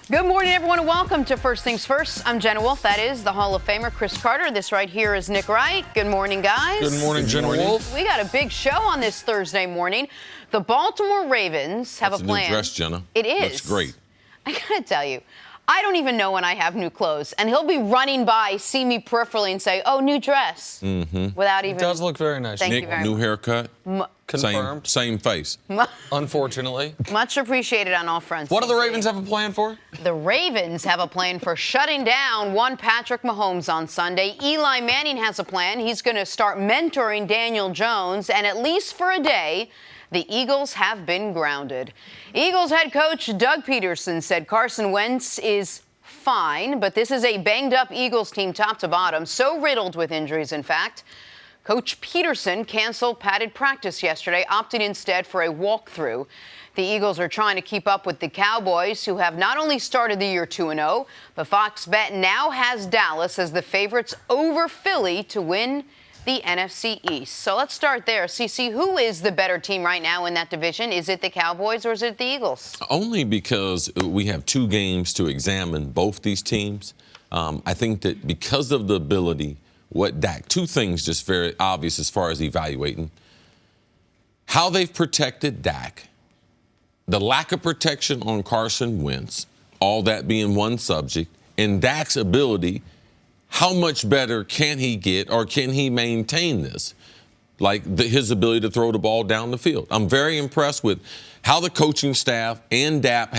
Good morning, everyone, and welcome to First Things First. I'm Jenna Wolfe. That is the Hall of Famer, Cris Carter. This right here is Nick Wright. Good morning, guys. Good morning, Jenna Wolfe. We got a big show on this Thursday morning. The Baltimore Ravens have That's a plan. New dress, Jenna. It is. That's great. I gotta tell you, I don't even know when I have new clothes, and he'll be running by, see me peripherally, and say, "Oh, new dress," without even. It does look very nice. Thank Nick, you very new much. haircut. Confirmed. Same face. Unfortunately. Much appreciated on all fronts. What do the Ravens have a plan for? The Ravens have a plan for shutting down one Patrick Mahomes on Sunday. Eli Manning has a plan. He's going to start mentoring Daniel Jones, and at least for a day, the Eagles have been grounded. Eagles head coach Doug Peterson said Carson Wentz is fine, but this is a banged-up Eagles team top to bottom, so riddled with injuries, in fact. Coach Peterson canceled padded practice yesterday, opting instead for a walkthrough. The Eagles are trying to keep up with the Cowboys, who have not only started the year 2-0, but Fox Bet now has Dallas as the favorites over Philly to win the NFC East. So let's start there. CC, who is the better team right now in that division? Is it the Cowboys or is it the Eagles? Only because we have 2 games to examine both these teams. I think that because of the ability, what Dak, 2 things just very obvious as far as evaluating. How they've protected Dak, the lack of protection on Carson Wentz, all that being one subject, and Dak's ability, how much better can he get or can he maintain this? Like his ability to throw the ball down the field. I'm very impressed with how the coaching staff and Dak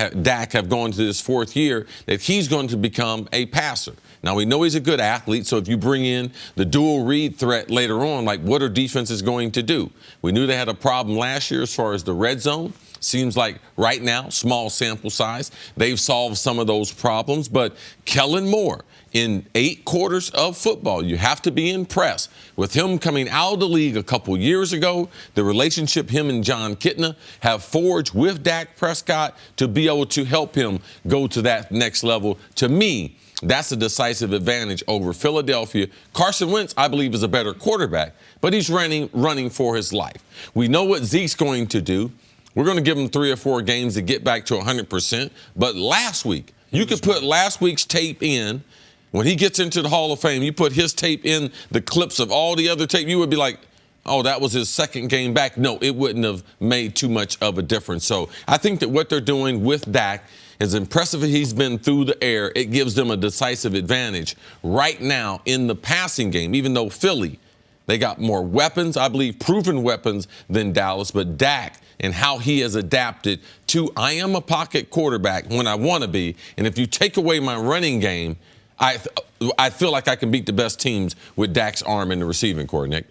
have gone to this 4th year that he's going to become a passer. Now, we know he's a good athlete, so if you bring in the dual read threat later on, like what are defenses going to do? We knew they had a problem last year as far as the red zone. Seems like right now, small sample size, they've solved some of those problems. But Kellen Moore, in 8 quarters of football, you have to be impressed with him coming out of the league a couple years ago, the relationship him and John Kitna have forged with Dak Prescott to be able to help him go to that next level. To me, that's a decisive advantage over Philadelphia. Carson Wentz, I believe, is a better quarterback, but he's running for his life. We know what Zeke's going to do. We're going to give him 3 or 4 games to get back to 100%. But last week, you could put last week's tape in. When he gets into the Hall of Fame, you put his tape in the clips of all the other tape, you would be like, oh, that was his 2nd game back. No, it wouldn't have made too much of a difference. So I think that what they're doing with Dak, as impressive as he's been through the air, it gives them a decisive advantage right now in the passing game, even though Philly, they got more weapons, I believe, proven weapons than Dallas. But Dak and how he has adapted to, I am a pocket quarterback when I want to be. And if you take away my running game, I feel like I can beat the best teams with Dak's arm in the receiving core, Nick.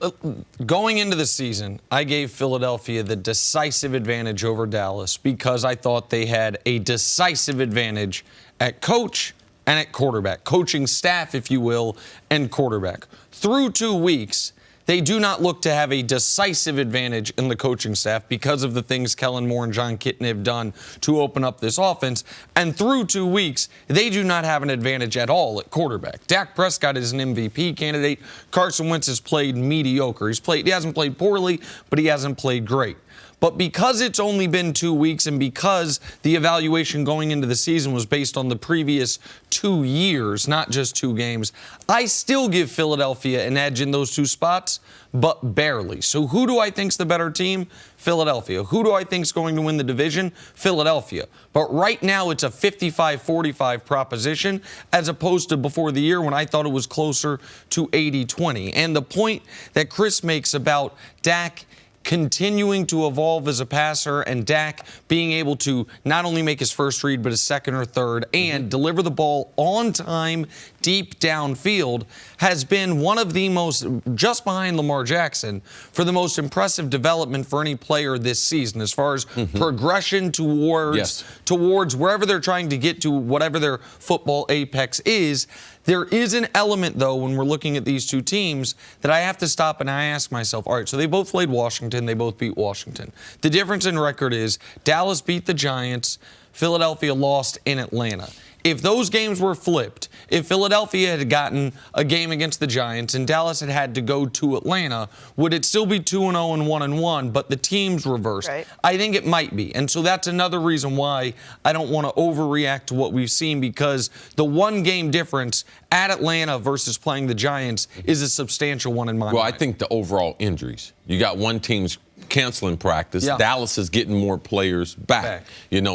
Going into the season, I gave Philadelphia the decisive advantage over Dallas because I thought they had a decisive advantage at coach and at quarterback, coaching staff, if you will, and quarterback. Through 2 weeks, they do not look to have a decisive advantage in the coaching staff because of the things Kellen Moore and John Kitna have done to open up this offense. And through 2 weeks, they do not have an advantage at all at quarterback. Dak Prescott is an MVP candidate. Carson Wentz has played mediocre. He hasn't played poorly, but he hasn't played great. But because it's only been 2 weeks and because the evaluation going into the season was based on the previous 2 years, not just 2 games, I still give Philadelphia an edge in those 2 spots, but barely. So who do I think's the better team? Philadelphia. Who do I think's going to win the division? Philadelphia. But right now it's a 55-45 proposition as opposed to before the year when I thought it was closer to 80-20. And the point that Cris makes about Dak continuing to evolve as a passer and Dak being able to not only make his first read but his second or third and deliver the ball on time deep downfield has been one of the most, just behind Lamar Jackson, for the most impressive development for any player this season as far as progression towards wherever they're trying to get to, whatever their football apex is. There is an element, though, when we're looking at these 2 teams that I have to stop and I ask myself, all right, so they both played Washington. They both beat Washington. The difference in record is Dallas beat the Giants. Philadelphia lost in Atlanta. if those games were flipped, if Philadelphia had gotten a game against the Giants and Dallas had to go to Atlanta, would it still be 2-0 and 1-1, but the teams reversed? Right. I think it might be. And so that's another reason why I don't want to overreact to what we've seen, because the one game difference at Atlanta versus playing the Giants is a substantial one in my mind. Well, I think the overall injuries. You got one team's canceling practice. Yeah. Dallas is getting more players back.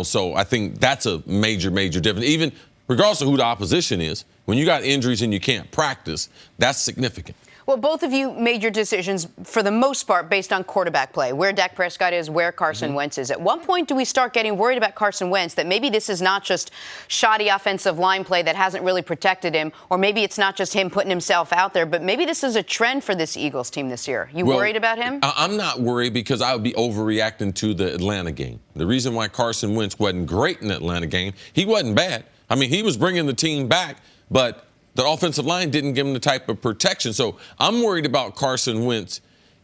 So I think that's a major difference. Even regardless of who the opposition is, when you got injuries and you can't practice, that's significant. Well, both of you made your decisions, for the most part, based on quarterback play, where Dak Prescott is, where Carson Wentz is. At what point do we start getting worried about Carson Wentz, that maybe this is not just shoddy offensive line play that hasn't really protected him, or maybe it's not just him putting himself out there, but maybe this is a trend for this Eagles team this year? You worried about him? I'm not worried, because I would be overreacting to the Atlanta game. The reason why Carson Wentz wasn't great in the Atlanta game, he wasn't bad. I mean, he was bringing the team back, but the offensive line didn't give him the type of protection. So I'm worried about Carson Wentz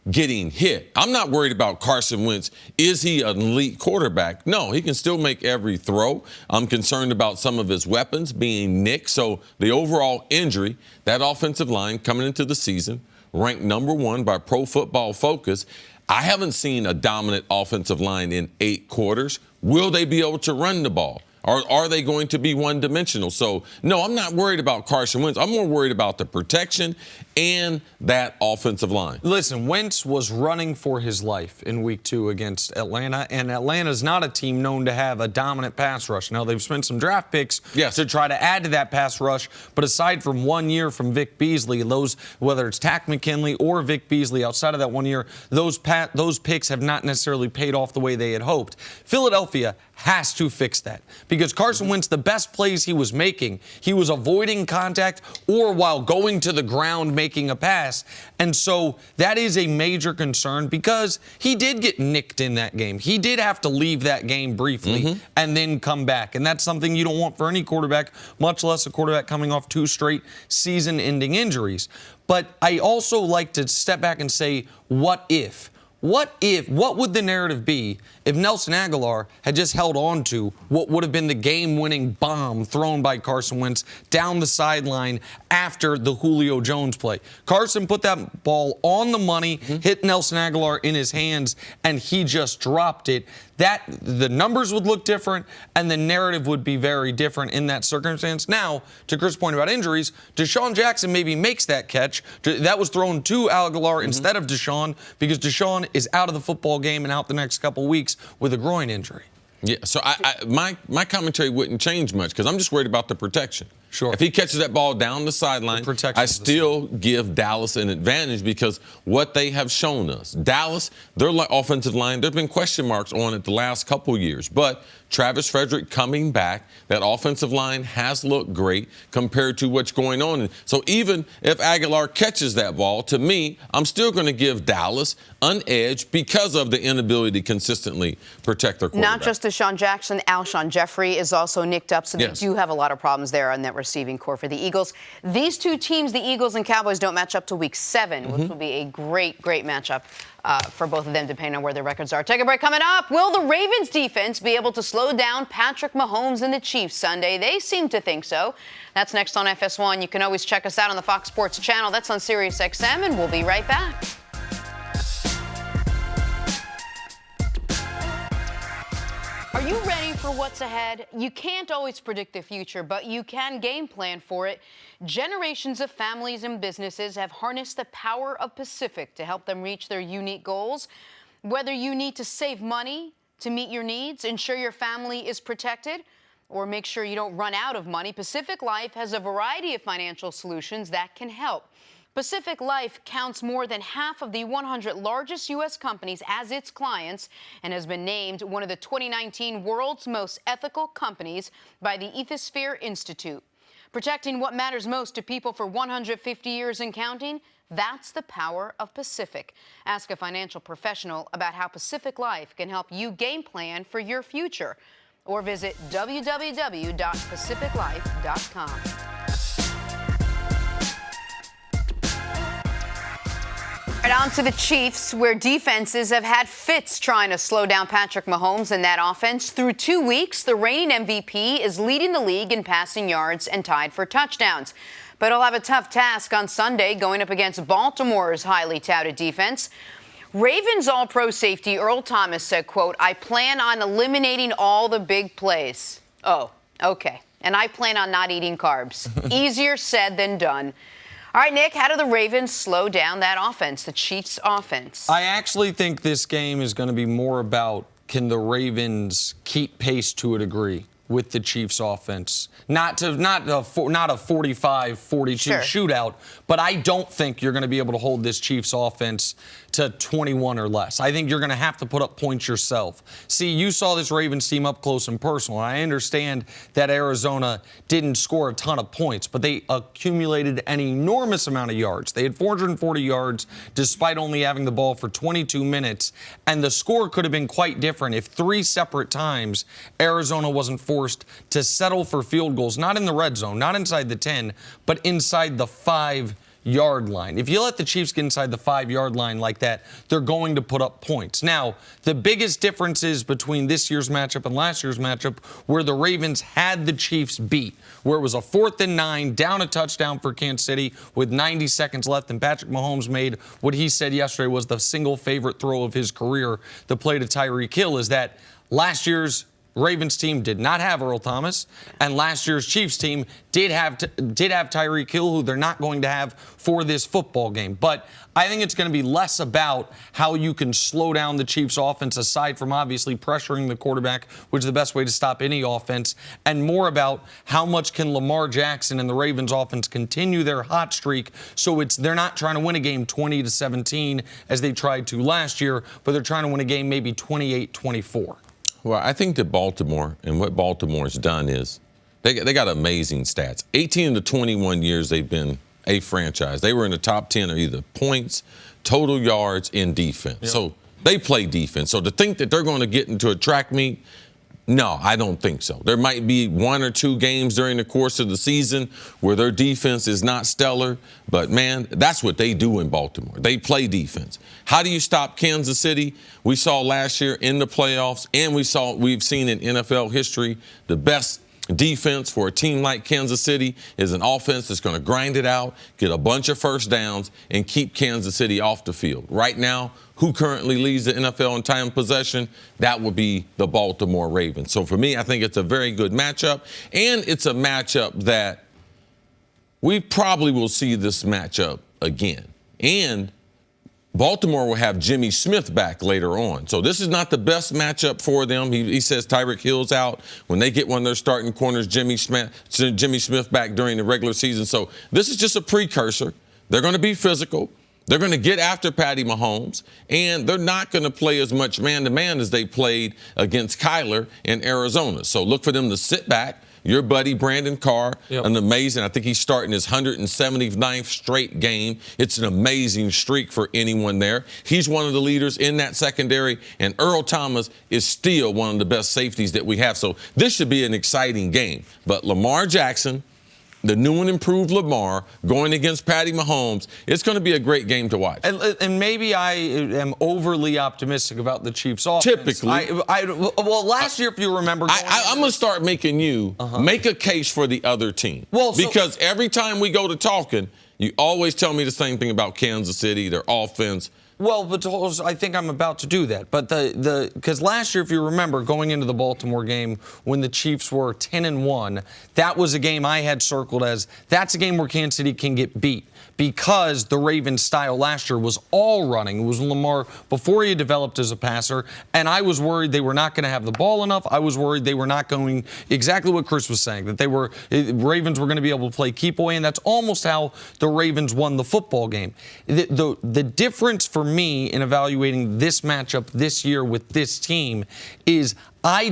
getting hit. I'm not worried about Carson Wentz. Is he an elite quarterback? No, he can still make every throw. I'm concerned about some of his weapons being nicked. So the overall injury, that offensive line coming into the season, ranked number 1 by Pro Football Focus. I haven't seen a dominant offensive line in 8 quarters. Will they be able to run the ball? Or are they going to be one-dimensional? So, no, I'm not worried about Carson Wentz. I'm more worried about the protection and that offensive line. Listen, Wentz was running for his life in Week 2 against Atlanta, and Atlanta's not a team known to have a dominant pass rush. Now, they've spent some draft picks to try to add to that pass rush, but aside from 1 year from Vic Beasley, whether it's Takk McKinley or Vic Beasley, outside of that 1 year, those picks have not necessarily paid off the way they had hoped. Philadelphia has to fix that, because Carson Wentz, the best plays he was making, he was avoiding contact or while going to the ground making a pass. And so that is a major concern, because he did get nicked in that game. He did have to leave that game briefly and then come back. And that's something you don't want for any quarterback, much less a quarterback coming off 2 straight season-ending injuries. But I also like to step back and say, what if? What would the narrative be if Nelson Agholor had just held on to what would have been the game-winning bomb thrown by Carson Wentz down the sideline after the Julio Jones play? Carson put that ball on the money, hit Nelson Agholor in his hands, and he just dropped it. The numbers would look different, and the narrative would be very different in that circumstance. Now, to Cris' point about injuries, Deshaun Jackson maybe makes that catch. That was thrown to Agholor instead of Deshaun, because Deshaun is out of the football game and out the next couple weeks with a groin injury. Yeah, so my commentary wouldn't change much, because I'm just worried about the protection. Sure. If he catches that ball down the sideline, I still give Dallas an advantage, because what they have shown us. Dallas, their offensive line, there have been question marks on it the last couple years. But Travis Frederick coming back, that offensive line has looked great compared to what's going on. So even if Agholor catches that ball, to me, I'm still going to give Dallas an edge because of the inability to consistently protect their quarterback. Not just Deshaun Jackson, Alshon Jeffrey is also nicked up, so they do have a lot of problems there on that receiving core for the Eagles. These two teams, the Eagles and Cowboys, don't match up to Week 7, which will be a great matchup for both of them, depending on where their records are. Take a break. Coming up, will the Ravens defense be able to slow down Patrick Mahomes and the Chiefs Sunday? They seem to think so. That's next on FS1. You can always check us out on the Fox Sports channel. That's on Sirius XM, and we'll be right back. Are you ready for what's ahead? You can't always predict the future, but you can game plan for it. Generations of families and businesses have harnessed the power of Pacific to help them reach their unique goals. Whether you need to save money to meet your needs, ensure your family is protected, or make sure you don't run out of money, Pacific Life has a variety of financial solutions that can help. Pacific Life counts more than half of the 100 largest U.S. companies as its clients and has been named one of the 2019 World's Most Ethical Companies by the Ethisphere Institute. Protecting what matters most to people for 150 years and counting, that's the power of Pacific. Ask a financial professional about how Pacific Life can help you game plan for your future, or visit www.pacificlife.com. On to the Chiefs, where defenses have had fits trying to slow down Patrick Mahomes and that offense. Through 2 weeks, the reigning MVP is leading the league in passing yards and tied for touchdowns. But he'll have a tough task on Sunday going up against Baltimore's highly touted defense. Ravens All-Pro safety Earl Thomas said, quote, "I plan on eliminating all the big plays." Oh, okay. And I plan on not eating carbs. Easier said than done. All right, Nick, how do the Ravens slow down that offense, the Chiefs' offense? I actually think this game is going to be more about, can the Ravens keep pace to a degree with the Chiefs' offense? Not a 45-42 shootout, but I don't think you're going to be able to hold this Chiefs' offense to 21 or less. I think you're going to have to put up points yourself. See, you saw this Ravens team up close and personal, and I understand that Arizona didn't score a ton of points, but they accumulated an enormous amount of yards. They had 440 yards despite only having the ball for 22 minutes, and the score could have been quite different if 3 separate times Arizona wasn't forced to settle for field goals, not in the red zone, not inside the 10, but inside the 5-yard line. If you let the Chiefs get inside the 5-yard line like that, they're going to put up points. Now, the biggest differences between this year's matchup and last year's matchup where the Ravens had the Chiefs beat, where it was a 4th and 9, down a touchdown for Kansas City with 90 seconds left, and Patrick Mahomes made what he said yesterday was the single favorite throw of his career, the play to Tyreek Hill, is that last year's Ravens team did not have Earl Thomas, and last year's Chiefs team did have Tyreek Hill, who they're not going to have for this football game. But I think it's going to be less about how you can slow down the Chiefs' offense, aside from obviously pressuring the quarterback, which is the best way to stop any offense, and more about how much can Lamar Jackson and the Ravens' offense continue their hot streak, so they're not trying to win a game 20-17 as they tried to last year, but they're trying to win a game maybe 28-24. Well, I think that Baltimore and what Baltimore's done is they got amazing stats. 18 to 21 years they've been a franchise. They were in the top 10 of either points, total yards, and defense. Yep. So they play defense. So to think that they're going to get into a track meet, no, I don't think so. There might be 1 or 2 games during the course of the season where their defense is not stellar, but, man, that's what they do in Baltimore. They play defense. How do you stop Kansas City? We saw last year in the playoffs, and we've seen in NFL history the best defense for a team like Kansas City is an offense that's going to grind it out, get a bunch of first downs, and keep Kansas City off the field. Right now, who currently leads the NFL in time of possession? That would be the Baltimore Ravens. So for me, I think it's a very good matchup, and it's a matchup that we probably will see this matchup again. And Baltimore will have Jimmy Smith back later on. So this is not the best matchup for them. He says Tyreek Hill's out. When they get one of their starting corners, Jimmy Smith back during the regular season. So this is just a precursor. They're going to be physical. They're going to get after Patty Mahomes, and they're not going to play as much man-to-man as they played against Kyler in Arizona. So look for them to sit back. Your buddy Brandon Carr, an amazing, I think he's starting his 179th straight game. It's an amazing streak for anyone there. He's one of the leaders in that secondary, and Earl Thomas is still one of the best safeties that we have. So this should be an exciting game. But Lamar Jackson, the new and improved Lamar, going against Patty Mahomes, it's going to be a great game to watch. And maybe I am overly optimistic about the Chiefs' offense. Typically. Well, last year, if you remember. I'm going to start making you make a case for the other team. Well, because every time we go to talking, you always tell me the same thing about Kansas City, their offense. Well, but I think I'm about to do that. But because last year, if you remember, going into the Baltimore game when the Chiefs were 10-1, that was a game I had circled as that's a game where Kansas City can get beat, because the Ravens' style last year was all running. It was Lamar before he developed as a passer, and I was worried they were not going to have the ball enough. I was worried they were not going exactly what Cris was saying, that Ravens were going to be able to play keep away, and that's almost how the Ravens won the football game. The difference for me in evaluating this matchup this year with this team is I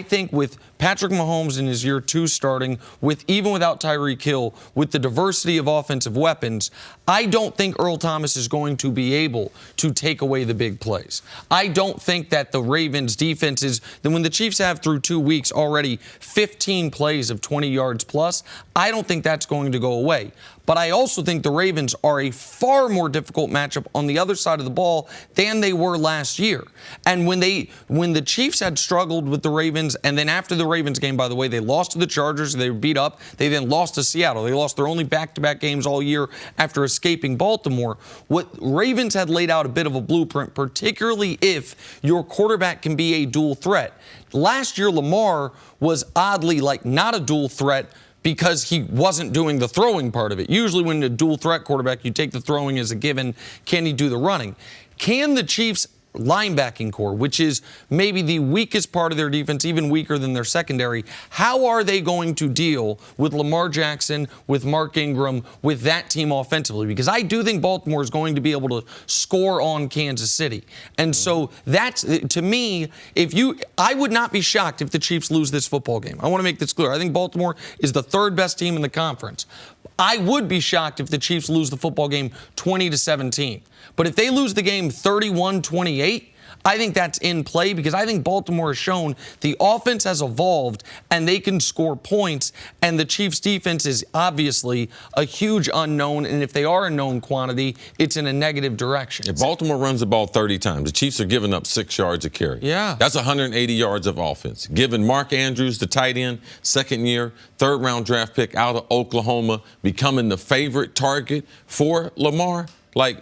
think with Patrick Mahomes in his year 2 starting, even without Tyreek Hill, with the diversity of offensive weapons, I don't think Earl Thomas is going to be able to take away the big plays. I don't think that the Ravens defense is, then when the Chiefs have through 2 weeks already 15 plays of 20 yards plus, I don't think that's going to go away. But I also think the Ravens are a far more difficult matchup on the other side of the ball than they were last year. And when the Chiefs had struggled with the Ravens, and then after the Ravens game, by the way, they lost to the Chargers, they were beat up, they then lost to Seattle. They lost their only back-to-back games all year after escaping Baltimore. What Ravens had laid out a bit of a blueprint, particularly if your quarterback can be a dual threat. Last year, Lamar was oddly not a dual threat because he wasn't doing the throwing part of it. Usually when a dual threat quarterback, you take the throwing as a given. Can he do the running? Can the Chiefs linebacking core, which is maybe the weakest part of their defense, even weaker than their secondary, how are they going to deal with Lamar Jackson, with Mark Ingram, with that team offensively? Because I do think Baltimore is going to be able to score on Kansas City. And so that's, to me, I would not be shocked if the Chiefs lose this football game. I want to make this clear. I think Baltimore is the third best team in the conference. I would be shocked if the Chiefs lose the football game 20-17. But if they lose the game 31-28, I think that's in play because I think Baltimore has shown the offense has evolved and they can score points, and the Chiefs' defense is obviously a huge unknown, and if they are a known quantity, it's in a negative direction. If Baltimore runs the ball 30 times, the Chiefs are giving up 6 yards a carry. Yeah. That's 180 yards of offense. Giving Mark Andrews, the tight end, second year, third-round draft pick out of Oklahoma, becoming the favorite target for Lamar.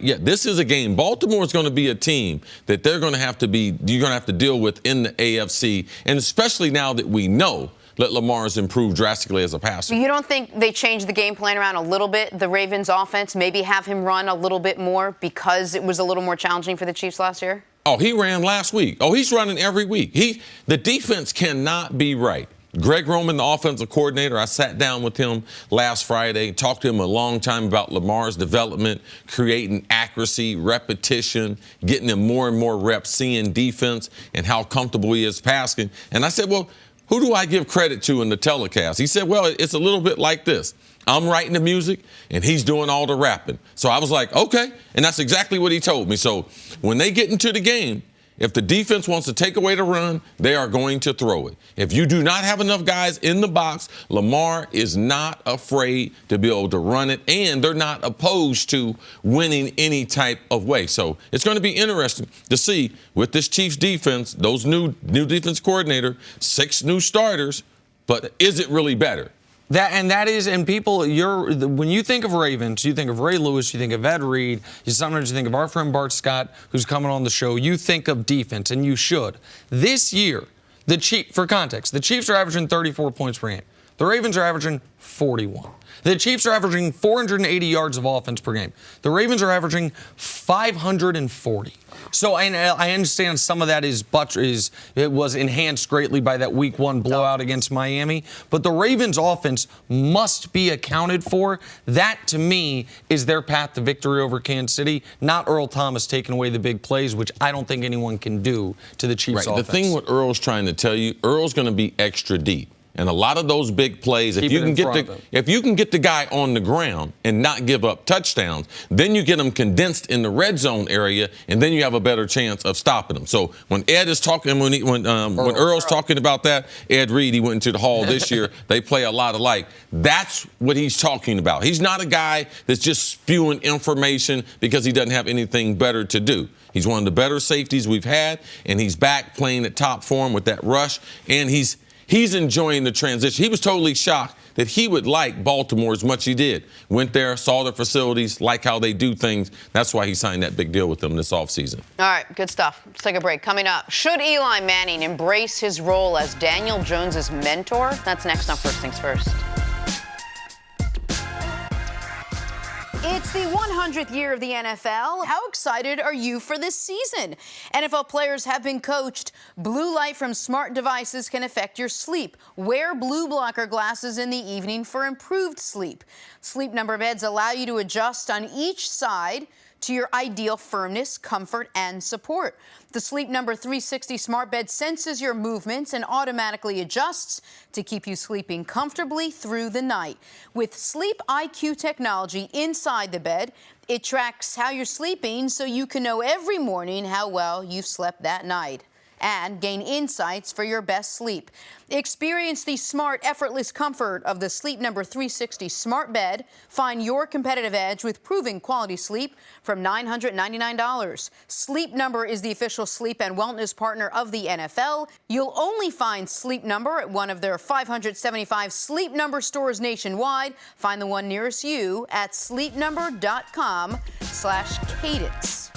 This is a game. Baltimore is going to be a team that you're going to have to deal with in the AFC, and especially now that we know that Lamar's improved drastically as a passer. You don't think they changed the game plan around a little bit, the Ravens offense, maybe have him run a little bit more because it was a little more challenging for the Chiefs last year? Oh, he ran last week. Oh, he's running every week. The defense cannot be right. Greg Roman, the offensive coordinator, I sat down with him last Friday, talked to him a long time about Lamar's development, creating accuracy, repetition, getting him more and more reps, seeing defense and how comfortable he is passing. And I said, well, who do I give credit to in the telecast? He said, well, it's a little bit like this. I'm writing the music, and he's doing all the rapping. So I was like, okay. And that's exactly what he told me. So when they get into the game, if the defense wants to take away the run, they are going to throw it. If you do not have enough guys in the box, Lamar is not afraid to be able to run it, and they're not opposed to winning any type of way. So it's going to be interesting to see with this Chiefs defense, those new defense coordinator, 6 new starters, but is it really better? When you think of Ravens, you think of Ray Lewis, you think of Ed Reed, sometimes you think of our friend Bart Scott, who's coming on the show. You think of defense, and you should. This year, for context, the Chiefs are averaging 34 points per game. The Ravens are averaging 41. The Chiefs are averaging 480 yards of offense per game. The Ravens are averaging 540. So I understand some of that it was enhanced greatly by that Week 1 blowout against Miami. But the Ravens' offense must be accounted for. That, to me, is their path to victory over Kansas City, not Earl Thomas taking away the big plays, which I don't think anyone can do to the Chiefs' offense. The thing what Earl's trying to tell you, Earl's going to be extra deep. And a lot of those big plays, if you can get the guy on the ground and not give up touchdowns, then you get them condensed in the red zone area, and then you have a better chance of stopping them. So when Ed is talking, when Earl's talking about that, Ed Reed, he went into the hall this year. They play a lot alike. That's what he's talking about. He's not a guy that's just spewing information because he doesn't have anything better to do. He's one of the better safeties we've had, and he's back playing at top form with that rush, and he's enjoying the transition. He was totally shocked that he would like Baltimore as much as he did. Went there, saw their facilities, like how they do things. That's why he signed that big deal with them this offseason. All right, good stuff. Let's take a break. Coming up, should Eli Manning embrace his role as Daniel Jones' mentor? That's next on First Things First. It's the 100th year of the NFL. How excited are you for this season? NFL players have been coached. Blue light from smart devices can affect your sleep. Wear blue blocker glasses in the evening for improved sleep. Sleep Number beds allow you to adjust on each side to your ideal firmness, comfort, and support. The Sleep Number 360 smart bed senses your movements and automatically adjusts to keep you sleeping comfortably through the night. With Sleep IQ technology inside the bed, it tracks how you're sleeping so you can know every morning how well you've slept that night and gain insights for your best sleep. Experience the smart, effortless comfort of the Sleep Number 360 smart bed. Find your competitive edge with proven quality sleep from $999. Sleep Number is the official sleep and wellness partner of the NFL. You'll only find Sleep Number at one of their 575 Sleep Number stores nationwide. Find the one nearest you at sleepnumber.com/cadence.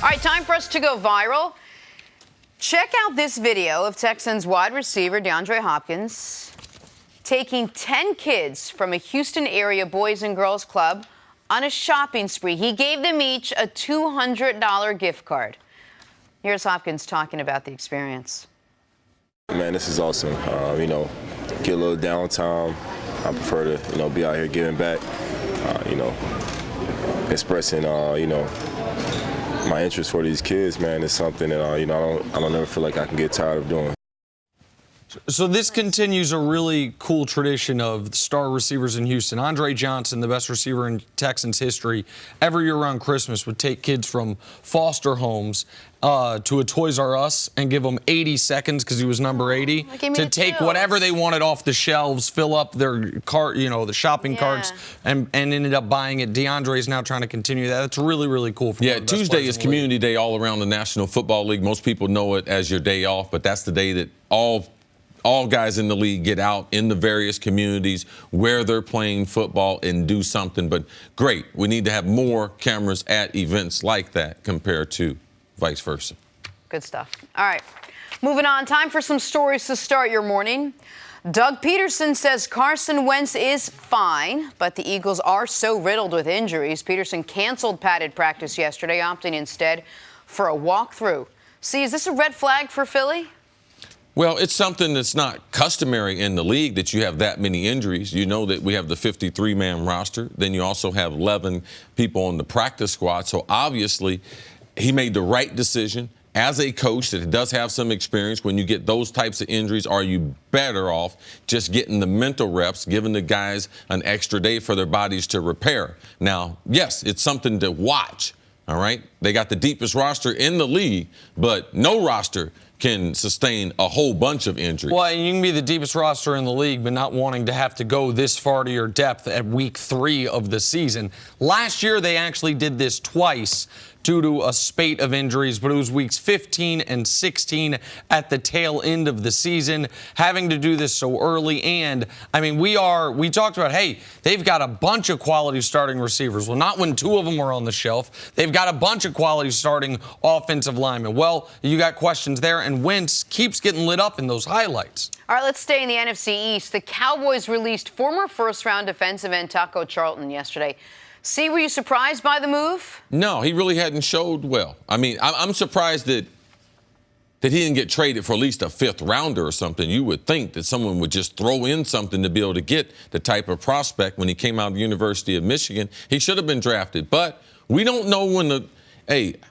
All right, time for us to go viral. Check out this video of Texans wide receiver DeAndre Hopkins taking 10 kids from a Houston area Boys and Girls Club on a shopping spree. He gave them each a $200 gift card. Here's Hopkins talking about the experience. Man, this is awesome. Get a little downtime. I prefer to, be out here giving back, expressing, my interest for these kids, man, is something that, I don't ever feel like I can get tired of doing. So this continues a really cool tradition of star receivers in Houston. Andre Johnson, the best receiver in Texans history, every year around Christmas would take kids from foster homes to a Toys R Us and give them 80 seconds because he was number 80 to take whatever they wanted off the shelves, fill up their cart, the shopping carts, and ended up buying it. DeAndre is now trying to continue that. That's really, really cool. For Tuesday is Community Day all around the National Football League. Most people know it as your day off, but that's the day that all guys in the league get out in the various communities where they're playing football and do something. But great, we need to have more cameras at events like that compared to vice versa. Good stuff. All right, moving on. Time for some stories to start your morning. Doug Peterson says Carson Wentz is fine, but the Eagles are so riddled with injuries. Peterson canceled padded practice yesterday, opting instead for a walkthrough. See, is this a red flag for Philly? Well, it's something that's not customary in the league that you have that many injuries. You know that we have the 53-man roster. Then you also have 11 people on the practice squad. So obviously, he made the right decision. As a coach that does have some experience, when you get those types of injuries, are you better off just getting the mental reps, giving the guys an extra day for their bodies to repair? Now, yes, it's something to watch, all right? They got the deepest roster in the league, but no roster can sustain a whole bunch of injuries. Well, you can be the deepest roster in the league, but not wanting to have to go this far to your depth at week 3 of the season. Last year, they actually did this twice due to a spate of injuries, but it was weeks 15 and 16 at the tail end of the season, having to do this so early. And, I mean, we talked about, hey, they've got a bunch of quality starting receivers. Well, not when 2 of them are on the shelf. They've got a bunch of quality starting offensive linemen. Well, you got questions there, and Wentz keeps getting lit up in those highlights. All right, let's stay in the NFC East. The Cowboys released former first-round defensive end Taco Charlton yesterday. See, were you surprised by the move? No, he really hadn't showed well. I mean, I'm surprised that he didn't get traded for at least a 5th rounder or something. You would think that someone would just throw in something to be able to get the type of prospect when he came out of the University of Michigan. He should have been drafted, but we don't know when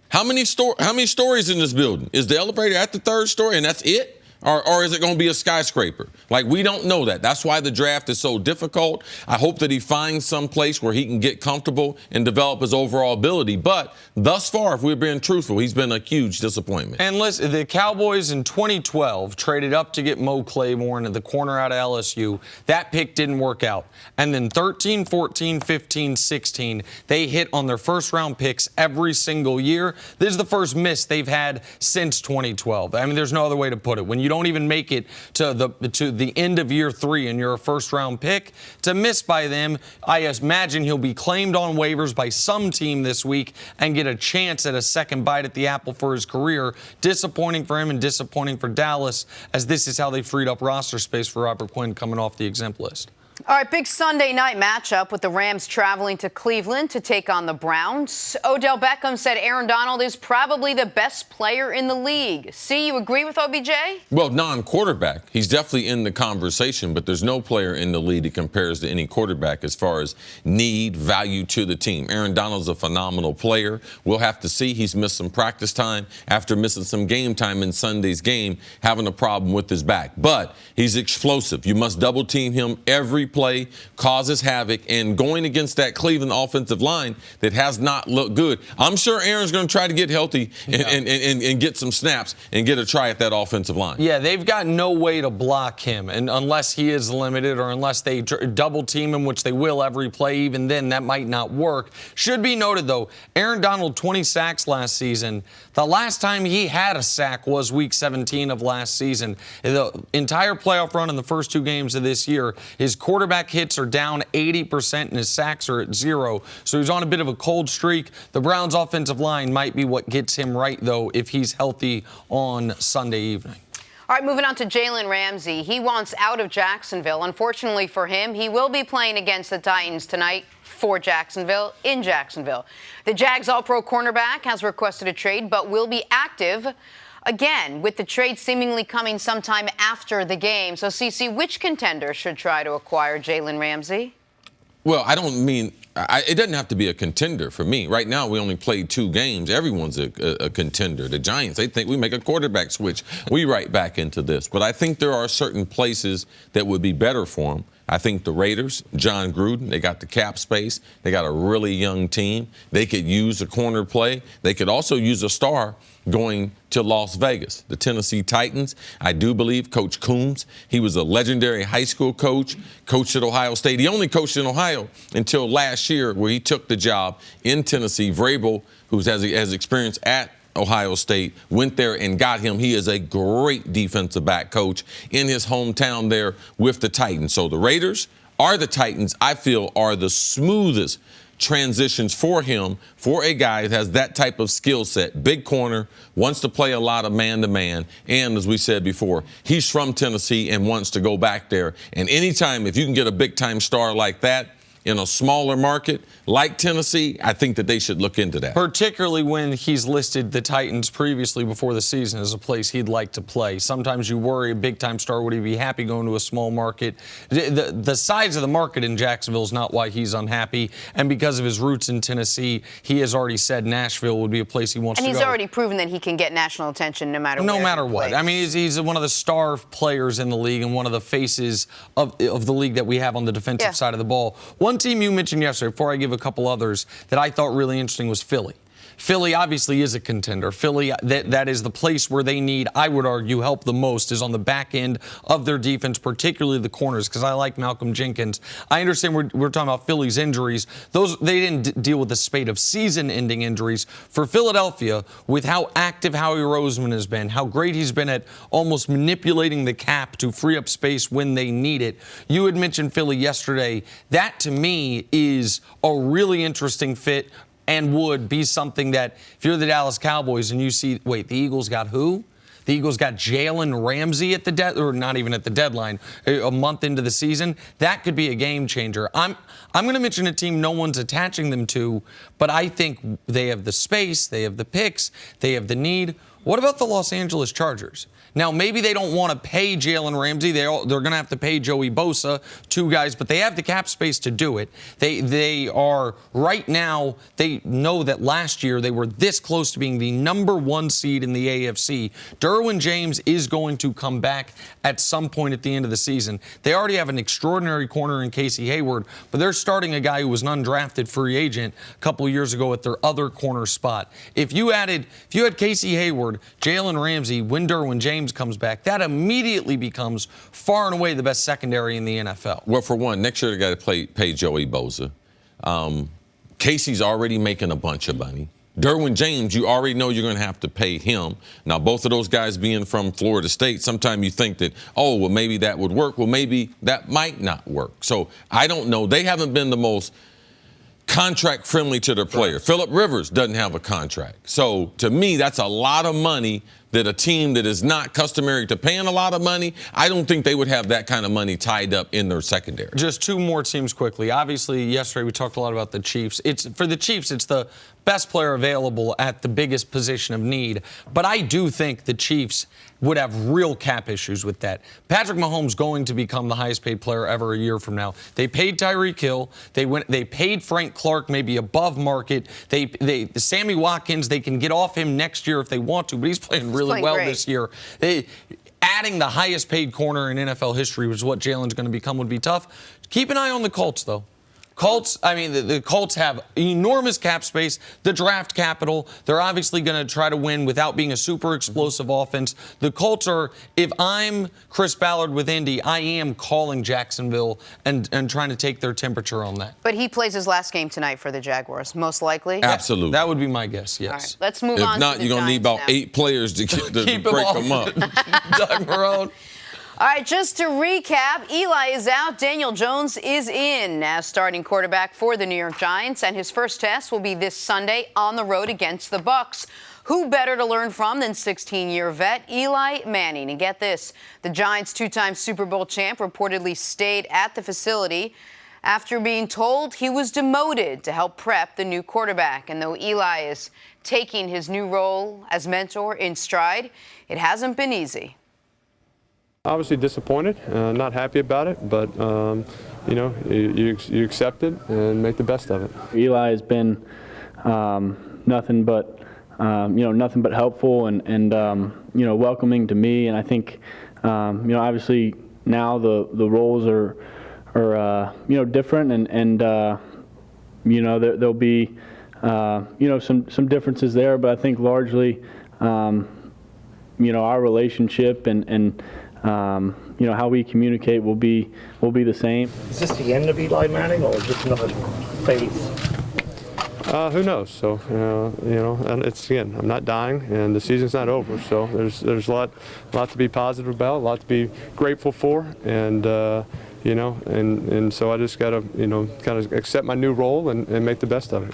how many stories in this building? Is the elevator at the 3rd story and that's it? Or is it going to be a skyscraper? Like, we don't know that. That's why the draft is so difficult. I hope that he finds some place where he can get comfortable and develop his overall ability. But thus far, if we're being truthful, he's been a huge disappointment. And listen, the Cowboys in 2012 traded up to get Mo Claiborne at the corner out of LSU. That pick didn't work out. And then 13, 14, 15, 16, they hit on their first-round picks every single year. This is the first miss they've had since 2012. I mean, there's no other way to put it. When you don't even make it to the end of year 3 and you're a first-round pick, to miss by them, I imagine he'll be claimed on waivers by some team this week and get a chance at a second bite at the apple for his career. Disappointing for him and disappointing for Dallas, as this is how they freed up roster space for Robert Quinn coming off the exempt list. All right, big Sunday night matchup with the Rams traveling to Cleveland to take on the Browns. Odell Beckham said Aaron Donald is probably the best player in the league. See, you agree with OBJ? Well, non-quarterback. He's definitely in the conversation, but there's no player in the league that compares to any quarterback as far as need, value to the team. Aaron Donald's a phenomenal player. We'll have to see. He's missed some practice time after missing some game time in Sunday's game, having a problem with his back. But he's explosive. You must double-team him every play, causes havoc, and going against that Cleveland offensive line that has not looked good. I'm sure Aaron's going to try to get healthy and get some snaps and get a try at that offensive line. Yeah, they've got no way to block him, and unless he is limited or unless they double team him, which they will every play, even then that might not work. Should be noted, though, Aaron Donald, 20 sacks last season. The last time he had a sack was Week 17 of last season. The entire playoff run in the first 2 games of this year, his quarterback hits are down 80% and his sacks are at 0. So he's on a bit of a cold streak. The Browns' offensive line might be what gets him right, though, if he's healthy on Sunday evening. All right, moving on to Jalen Ramsey. He wants out of Jacksonville. Unfortunately for him, he will be playing against the Titans tonight for Jacksonville, in Jacksonville. The Jags All-Pro cornerback has requested a trade, but will be active again, with the trade seemingly coming sometime after the game. So, CeCe, which contender should try to acquire Jalen Ramsey? Well, I don't mean it doesn't have to be a contender for me. Right now, we only played 2 games. Everyone's a contender. The Giants, they think we make a quarterback switch. We right back into this. But I think there are certain places that would be better for him. I think the Raiders, John Gruden, they got the cap space. They got a really young team. They could use a corner play. They could also use a star going to Las Vegas. The Tennessee Titans, I do believe Coach Coombs, he was a legendary high school coach, coached at Ohio State. He only coached in Ohio until last year where he took the job in Tennessee. Vrabel, who has experience at Ohio State, went there and got him. He is a great defensive back coach in his hometown there with the Titans. So the Raiders are the Titans, I feel, are the smoothest transitions for him, for a guy that has that type of skill set, big corner, wants to play a lot of man-to-man, and as we said before, he's from Tennessee and wants to go back there. And anytime, if you can get a big-time star like that in a smaller market like Tennessee, I think that they should look into that. Particularly when he's listed the Titans previously before the season as a place he'd like to play. Sometimes you worry a big-time star, would he be happy going to a small market? The size of the market in Jacksonville is not why he's unhappy. And because of his roots in Tennessee, he has already said Nashville would be a place he wants to go. And he's already proven that he can get national attention no matter what. I mean, he's one of the star players in the league and one of the faces of the league that we have on the defensive side of the ball. One team you mentioned yesterday, before I give a couple others, that I thought really interesting was Philly. Philly obviously is a contender. Philly, that is the place where they need, I would argue, help the most is on the back end of their defense, particularly the corners, because I like Malcolm Jenkins. I understand we're talking about Philly's injuries. They didn't deal with the spate of season-ending injuries. For Philadelphia, with how active Howie Roseman has been, how great he's been at almost manipulating the cap to free up space when they need it. You had mentioned Philly yesterday. That, to me, is a really interesting fit and would be something that if you're the Dallas Cowboys and you see, wait, the Eagles got who? The Eagles got Jalen Ramsey at the or not even at the deadline, a month into the season. That could be a game changer. I'm going to mention a team no one's attaching them to, but I think they have the space, they have the picks, they have the need. What about the Los Angeles Chargers? Now, maybe they don't want to pay Jalen Ramsey. They're going to have to pay Joey Bosa, 2 guys, but they have the cap space to do it. They are right now, they know that last year they were this close to being the #1 seed in the AFC. Derwin James is going to come back at some point at the end of the season. They already have an extraordinary corner in Casey Hayward, but they're starting a guy who was an undrafted free agent a couple of years ago at their other corner spot. If you had Casey Hayward, Jalen Ramsey, when Derwin James comes back, that immediately becomes far and away the best secondary in the NFL. Well, for one, next year they got to pay Joey Bosa. Casey's already making a bunch of money. Derwin James, you already know you're going to have to pay him. Now, both of those guys being from Florida State, sometimes you think that, oh, well, maybe that would work. Well, maybe that might not work. So I don't know. They haven't been the most contract friendly to their player. Phillip Rivers doesn't have a contract. So to me, that's a lot of money that a team that is not customary to paying a lot of money, I don't think they would have that kind of money tied up in their secondary. Just two more teams quickly. Obviously, yesterday we talked a lot about the Chiefs. For the Chiefs, it's the best player available at the biggest position of need. But I do think the Chiefs would have real cap issues with that. Patrick Mahomes going to become the highest paid player ever a year from now. They paid Tyreek Hill. They paid Frank Clark maybe above market. Sammy Watkins, they can get off him next year if they want to, but he's playing really well this year. Adding the highest paid corner in NFL history, was what Jalen's going to become, would be tough. Keep an eye on the Colts, though. The Colts have enormous cap space, the draft capital. They're obviously going to try to win without being a super explosive offense. The Colts are, if I'm Chris Ballard with Indy, I am calling Jacksonville and trying to take their temperature on that. But he plays his last game tonight for the Jaguars, most likely. Absolutely. That would be my guess, yes. All right, let's move on. If not, you're going to need about 8 players to break them up. Doug Marone. All right, just to recap, Eli is out. Daniel Jones is in as starting quarterback for the New York Giants, and his first test will be this Sunday on the road against the Bucs. Who better to learn from than 16-year vet Eli Manning? And get this, the Giants' 2-time Super Bowl champ reportedly stayed at the facility after being told he was demoted to help prep the new quarterback. And though Eli is taking his new role as mentor in stride, it hasn't been easy. Obviously disappointed, not happy about it, but you know, you accept it and make the best of it. Eli has been nothing but nothing but helpful and welcoming to me, and I think obviously now the roles are different and there'll be some differences there, but I think largely our relationship and how we communicate will be the same. Is this the end of Eli Manning, or is this another phase? Who knows? So and it's, again, I'm not dying, and the season's not over. So there's a lot to be positive about, a lot to be grateful for, and and so I just got to kind of accept my new role and make the best of it.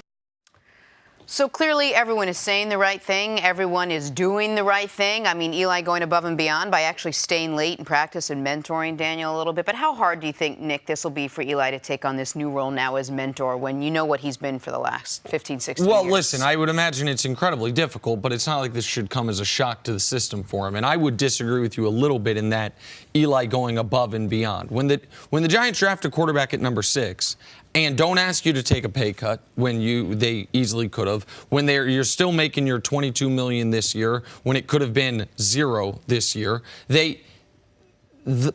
So clearly everyone is saying the right thing. Everyone is doing the right thing. I mean, Eli going above and beyond by actually staying late in practice and mentoring Daniel a little bit. But how hard do you think, Nick, this will be for Eli to take on this new role now as mentor when you know what he's been for the last 15, 16 years? Well, listen, I would imagine it's incredibly difficult, but it's not like this should come as a shock to the system for him. And I would disagree with you a little bit in that Eli going above and beyond. When the Giants draft a quarterback at number 6, and don't ask you to take a pay cut when they easily could have, when you're still making your $22 million this year, when it could have been 0 this year,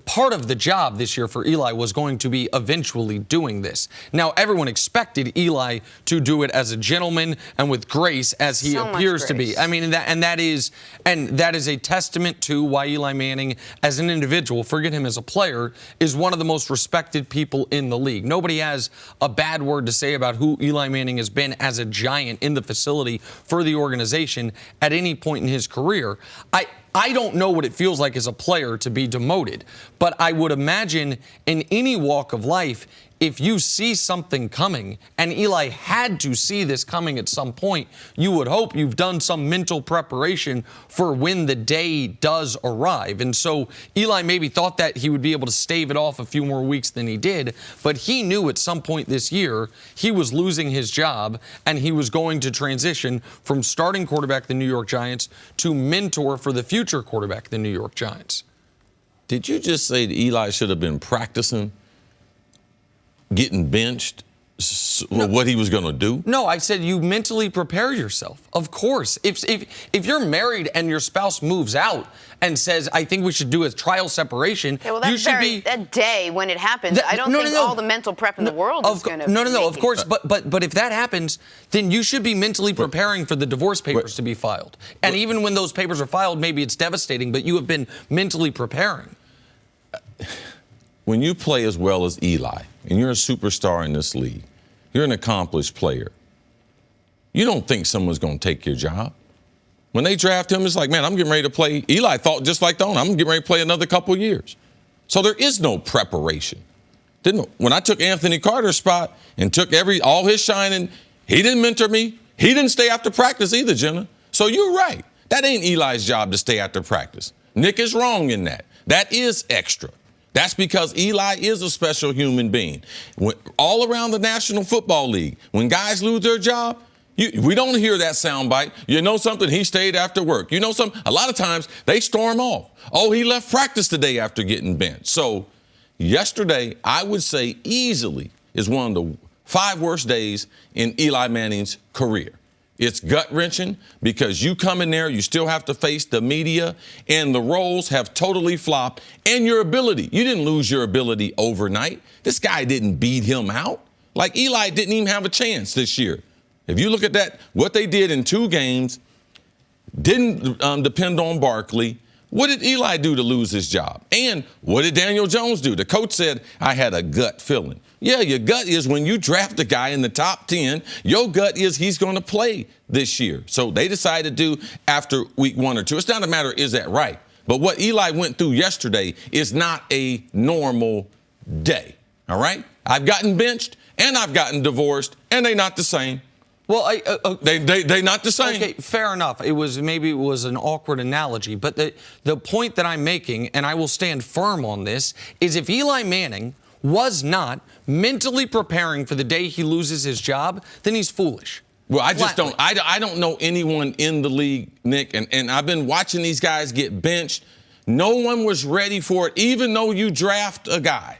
part of the job this year for Eli was going to be eventually doing this. Now, everyone expected Eli to do it as a gentleman and with grace, as he appears to be. I mean, that is a testament to why Eli Manning, as an individual, forget him as a player, is one of the most respected people in the league. Nobody has a bad word to say about who Eli Manning has been as a Giant in the facility for the organization at any point in his career. I don't know what it feels like as a player to be demoted, but I would imagine in any walk of life, if you see something coming, and Eli had to see this coming at some point, you would hope you've done some mental preparation for when the day does arrive. And so Eli maybe thought that he would be able to stave it off a few more weeks than he did, but he knew at some point this year he was losing his job and he was going to transition from starting quarterback the New York Giants to mentor for the future quarterback the New York Giants. Did you just say that Eli should have been practicing getting benched, what he was going to do? No, I said you mentally prepare yourself. Of course. If you're married and your spouse moves out and says, I think we should do a trial separation, okay, well, that day when it happens, I don't think all the mental prep in the world is going to of course. But if that happens, then you should be mentally preparing for the divorce papers to be filed. And even when those papers are filed, maybe it's devastating, but you have been mentally preparing. When you play as well as Eli, and you're a superstar in this league, you're an accomplished player, you don't think someone's going to take your job. When they draft him, it's like, man, I'm getting ready to play. Eli thought just like Don, I'm getting ready to play another couple of years. So there is no preparation. When I took Anthony Carter's spot and took all his shining, he didn't mentor me. He didn't stay after practice either, Jenna. So you're right. That ain't Eli's job to stay after practice. Nick is wrong in that. That is extra. That's because Eli is a special human being. All around the National Football League, when guys lose their job, we don't hear that soundbite. You know something? He stayed after work. You know something? A lot of times they storm off. Oh, he left practice today after getting benched. So yesterday, I would say easily is one of the 5 worst days in Eli Manning's career. It's gut-wrenching because you come in there, you still have to face the media, and the roles have totally flopped. And your ability, you didn't lose your ability overnight. This guy didn't beat him out. Like Eli didn't even have a chance this year. If you look at that, what they did in 2 games, didn't depend on Barkley. What did Eli do to lose his job? And what did Daniel Jones do? The coach said, I had a gut feeling. Yeah, your gut is when you draft a guy in the top 10, your gut is he's going to play this year. So they decided to do after week 1 or 2. It's not a matter, is that right? But what Eli went through yesterday is not a normal day, all right? I've gotten benched and I've gotten divorced, and they're not the same. Well, they not the same. Okay, fair enough. Maybe it was an awkward analogy, but the point that I'm making, and I will stand firm on this, is if Eli Manning was not mentally preparing for the day he loses his job, then he's foolish. Well, I just don't. I don't know anyone in the league, Nick, and I've been watching these guys get benched. No one was ready for it, even though you draft a guy.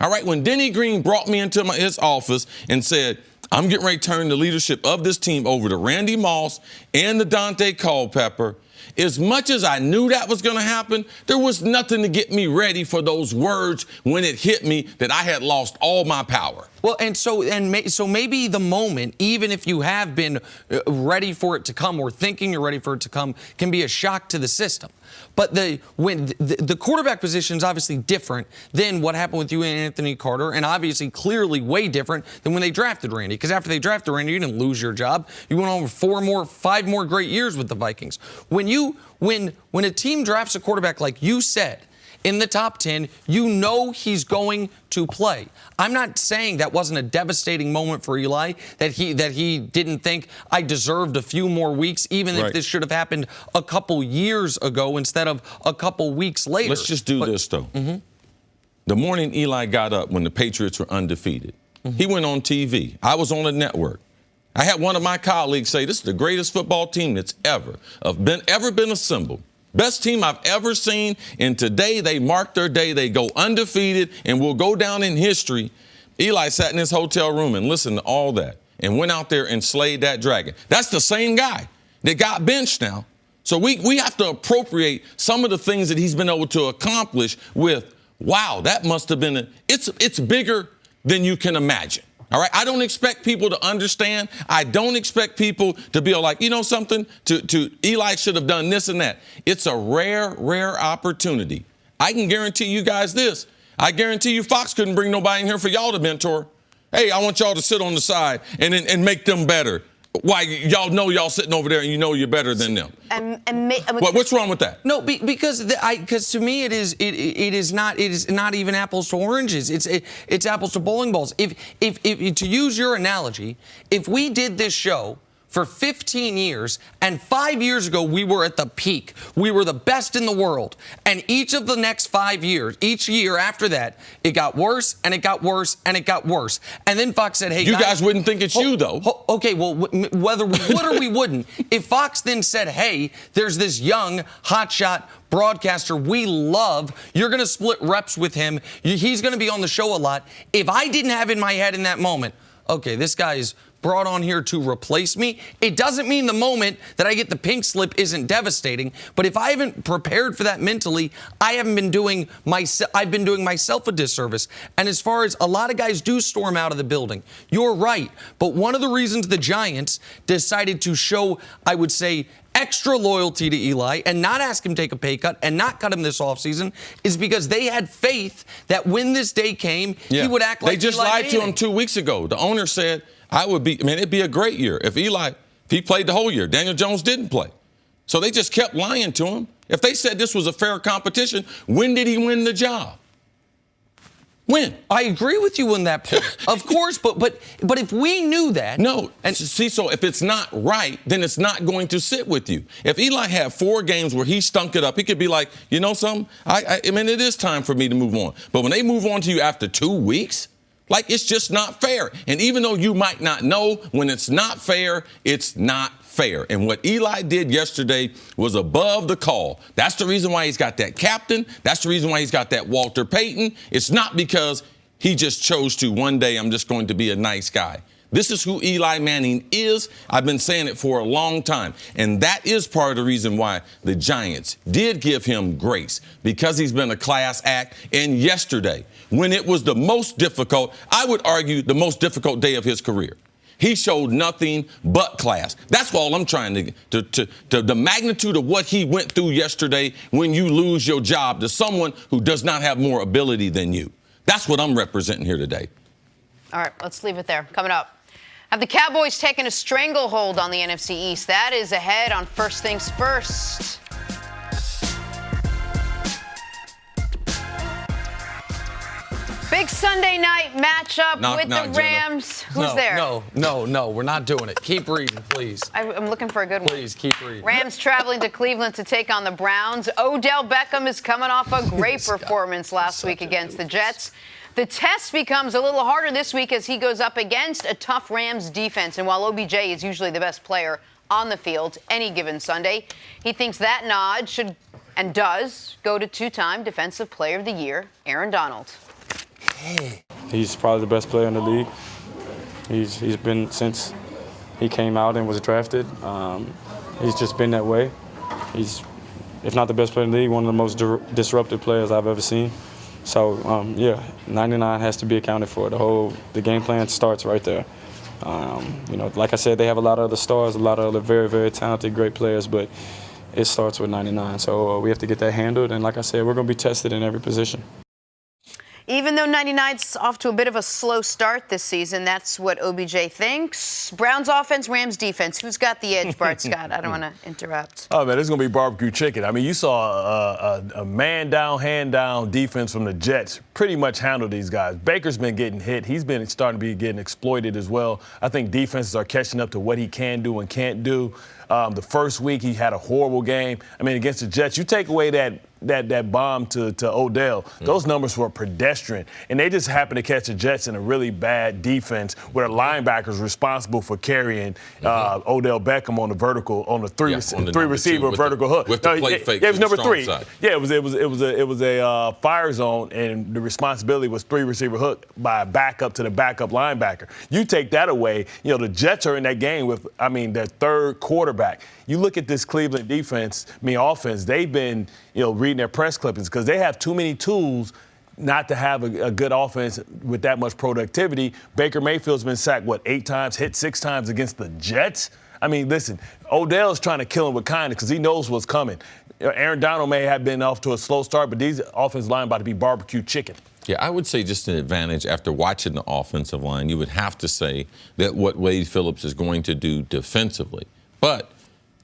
All right, when Denny Green brought me into his office and said, I'm getting ready to turn the leadership of this team over to Randy Moss and the Dante Culpepper. As much as I knew that was going to happen, there was nothing to get me ready for those words when it hit me that I had lost all my power. Well, so maybe the moment, even if you have been ready for it to come or thinking you're ready for it to come, can be a shock to the system. But the quarterback position is obviously different than what happened with you and Anthony Carter, and obviously clearly way different than when they drafted Randy. Because after they drafted Randy, you didn't lose your job. You went on 5 more great years with the Vikings. When a team drafts a quarterback like you said, in the top 10, you know he's going to play. I'm not saying that wasn't a devastating moment for Eli, that he didn't think I deserved a few more weeks, even if this should have happened a couple years ago instead of a couple weeks later. Let's just do this, though. Mm-hmm. The morning Eli got up when the Patriots were undefeated, he went on TV. I was on a network. I had one of my colleagues say, this is the greatest football team that's ever been assembled. Best team I've ever seen, and today they mark their day. They go undefeated and will go down in history. Eli sat in his hotel room and listened to all that and went out there and slayed that dragon. That's the same guy that got benched now. So we have to appropriate some of the things that he's been able to accomplish with, wow, that must have been it's bigger than you can imagine. All right, I don't expect people to understand. I don't expect people to be like, you know something, to Eli should have done this and that. It's a rare opportunity. I can guarantee you guys this. I guarantee you Fox couldn't bring nobody in here for y'all to mentor. Hey, I want y'all to sit on the side and make them better. Why, y'all know y'all sitting over there and you know you're better than them. What's wrong with that? No, because to me it is not even apples to oranges. It's apples to bowling balls. If to use your analogy, if we did this show for 15 years, and 5 years ago we were at the peak. We were the best in the world. And each of the next 5 years, each year after that, it got worse, and it got worse, and it got worse. And then Fox said, hey, you guys wouldn't think it's you, though. Okay, well, whether we would or we wouldn't, if Fox then said, hey, there's this young, hotshot broadcaster we love, you're going to split reps with him, he's going to be on the show a lot. If I didn't have in my head in that moment, okay, this guy is brought on here to replace me, it doesn't mean the moment that I get the pink slip isn't devastating. But if I haven't prepared for that mentally, I've been doing myself a disservice. And as far as a lot of guys do storm out of the building, you're right. But one of the reasons the Giants decided to show, I would say, extra loyalty to Eli and not ask him to take a pay cut and not cut him this offseason is because they had faith that when this day came, he would act like They just Eli lied Manning. to him 2 weeks ago. The owner said, it'd be a great year if he played the whole year. Daniel Jones didn't play. So they just kept lying to him. If they said this was a fair competition, when did he win the job? When? I agree with you on that point. Of course, but if we knew that. No. And see, so if it's not right, then it's not going to sit with you. If Eli had 4 games where he stunk it up, he could be like, you know something? I mean, it is time for me to move on. But when they move on to you after 2 weeks, like, it's just not fair. And even though you might not know, when it's not fair, it's not fair. And what Eli did yesterday was above the call. That's the reason why he's got that captain. That's the reason why he's got that Walter Payton. It's not because he just chose to, one day, I'm just going to be a nice guy. This is who Eli Manning is. I've been saying it for a long time. And that is part of the reason why the Giants did give him grace, because he's been a class act. And yesterday, when it was the most difficult, I would argue the most difficult day of his career, he showed nothing but class. That's all I'm trying to the magnitude of what he went through yesterday when you lose your job to someone who does not have more ability than you. That's what I'm representing here today. All right, let's leave it there. Coming up, have the Cowboys taken a stranglehold on the NFC East? That is ahead on First Things First. Big Sunday night matchup with the Rams. Jenna. Who's there? No, we're not doing it. Keep reading, please. I'm looking for a good one. Please, keep reading. Rams traveling to Cleveland to take on the Browns. Odell Beckham is coming off a great performance last week against the Jets. The test becomes a little harder this week as he goes up against a tough Rams defense. And while OBJ is usually the best player on the field any given Sunday, he thinks that nod should and does go to 2-time Defensive Player of the Year, Aaron Donald. He's probably the best player in the league. He's been since he came out and was drafted. He's just been that way. He's, if not the best player in the league, one of the most disruptive players I've ever seen. So, 99 has to be accounted for. The game plan starts right there. Like I said, they have a lot of other stars, a lot of other very, very talented, great players, but it starts with 99. So we have to get that handled. And like I said, we're going to be tested in every position. Even though 99's off to a bit of a slow start this season, that's what OBJ thinks. Browns offense, Rams defense. Who's got the edge, Bart Scott? I don't want to interrupt. Oh, man, it's going to be barbecue chicken. I mean, you saw a man-down, hand-down defense from the Jets pretty much handle these guys. Baker's been getting hit. He's been starting to be getting exploited as well. I think defenses are catching up to what he can do and can't do. The first week, he had a horrible game. I mean, against the Jets, you take away that bomb to Odell, those numbers were pedestrian. And they just happened to catch the Jets in a really bad defense where the linebackers responsible for carrying Odell Beckham on the vertical, on the three receiver vertical hook. With the play fake. Yeah, it was number 3. Side. Yeah, it was a fire zone, and the responsibility was 3 receiver hook by a backup to the backup linebacker. You take that away, the Jets are in that game with, their third quarterback. You look at this Cleveland offense, they've been, reading their press clippings because they have too many tools not to have a good offense with that much productivity. Baker Mayfield's been sacked, 8 times, hit 6 times against the Jets? I mean, listen, Odell's trying to kill him with kindness because he knows what's coming. Aaron Donald may have been off to a slow start, but these offensive line about to be barbecue chicken. Yeah, I would say just an advantage after watching the offensive line, you would have to say that what Wade Phillips is going to do defensively. But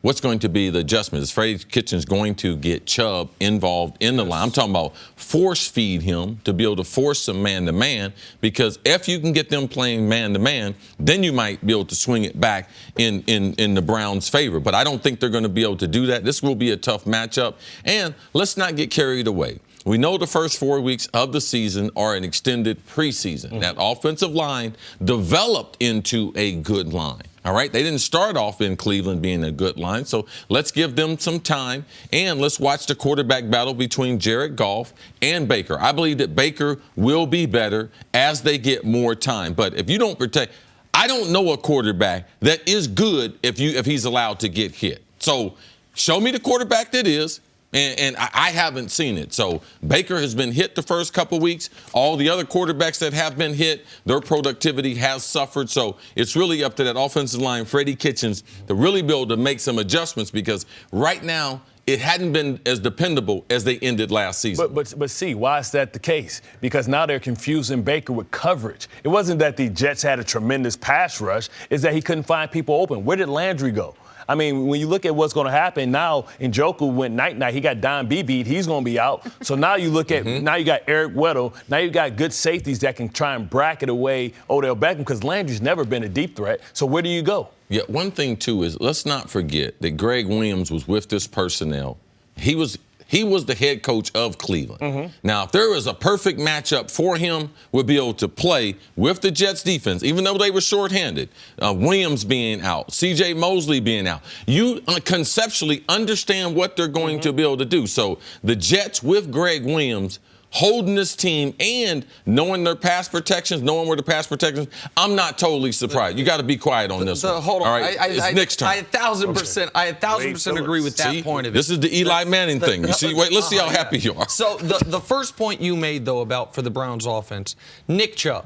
what's going to be the adjustment? Is Freddie Kitchens going to get Chubb involved in the line? I'm talking about force feed him to be able to force some man-to-man, because if you can get them playing man-to-man, then you might be able to swing it back in the Browns' favor. But I don't think they're going to be able to do that. This will be a tough matchup. And let's not get carried away. We know the first 4 weeks of the season are an extended preseason. That offensive line developed into a good line. All right, they didn't start off in Cleveland being a good line, so let's give them some time, and let's watch the quarterback battle between Jared Goff and Baker. I believe that Baker will be better as they get more time, but if you don't protect, I don't know a quarterback that is good if he's allowed to get hit. So show me the quarterback that is. And I haven't seen it. So Baker has been hit the first couple weeks. All the other quarterbacks that have been hit, their productivity has suffered. So it's really up to that offensive line, Freddie Kitchens, to really be able to make some adjustments, because right now it hadn't been as dependable as they ended last season. But see, why is that the case? Because now they're confusing Baker with coverage. It wasn't that the Jets had a tremendous pass rush. It's that he couldn't find people open. Where did Landry go? I mean, when you look at what's going to happen now, Njoku went night-night. He got Don B beat. He's going to be out. So now you look at now you got Eric Weddle. Now you got good safeties that can try and bracket away Odell Beckham because Landry's never been a deep threat. So where do you go? Yeah, one thing, too, is let's not forget that Greg Williams was with this personnel. He was the head coach of Cleveland. Now, if there was a perfect matchup for him, would be able to play with the Jets defense, even though they were shorthanded. Williams being out, C.J. Mosley being out. You conceptually understand what they're going to be able to do. So the Jets with Greg Williams holding this team and knowing their pass protections, knowing where the pass protections, I'm not totally surprised. You got to be quiet on this one. Hold on. All right? It's Nick's turn. I 1,000% agree with that point of it. This is the Eli Manning thing. You see, wait, let's see how happy you are. So the first point you made, though, for the Browns offense, Nick Chubb.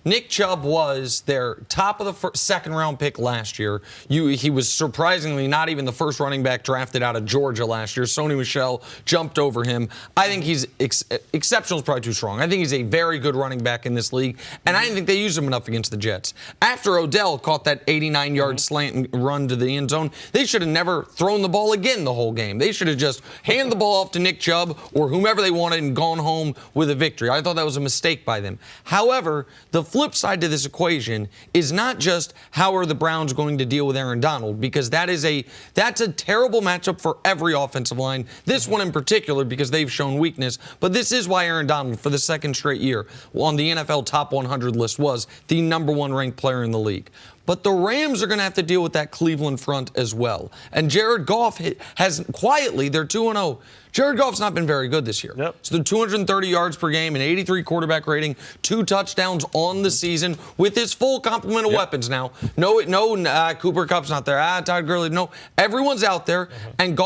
Nick Chubb was their top of the second-round pick last year. He was surprisingly not even the first running back drafted out of Georgia last year. Sony Michel jumped over him. I think he's exceptional is probably too strong. I think he's a very good running back in this league, and I didn't think they used him enough against the Jets. After Odell caught that 89-yard slant and run to the end zone, they should have never thrown the ball again the whole game. They should have just handed the ball off to Nick Chubb or whomever they wanted and gone home with a victory. I thought that was a mistake by them. However, the flip side to this equation is not just how are the Browns going to deal with Aaron Donald, because that's a terrible matchup for every offensive line. This one in particular because they've shown weakness, but this is why Aaron Donald for the second straight year on the NFL top 100 list was the #1 ranked player in the league. But the Rams are going to have to deal with that Cleveland front as well. And Jared Goff has quietly, they're 2-0. Jared Goff's not been very good this year. Yep. So they're 230 yards per game, an 83 quarterback rating, 2 touchdowns on the season with his full complement of weapons now. No, Cooper Kupp's not there. Todd Gurley, no. Everyone's out there, and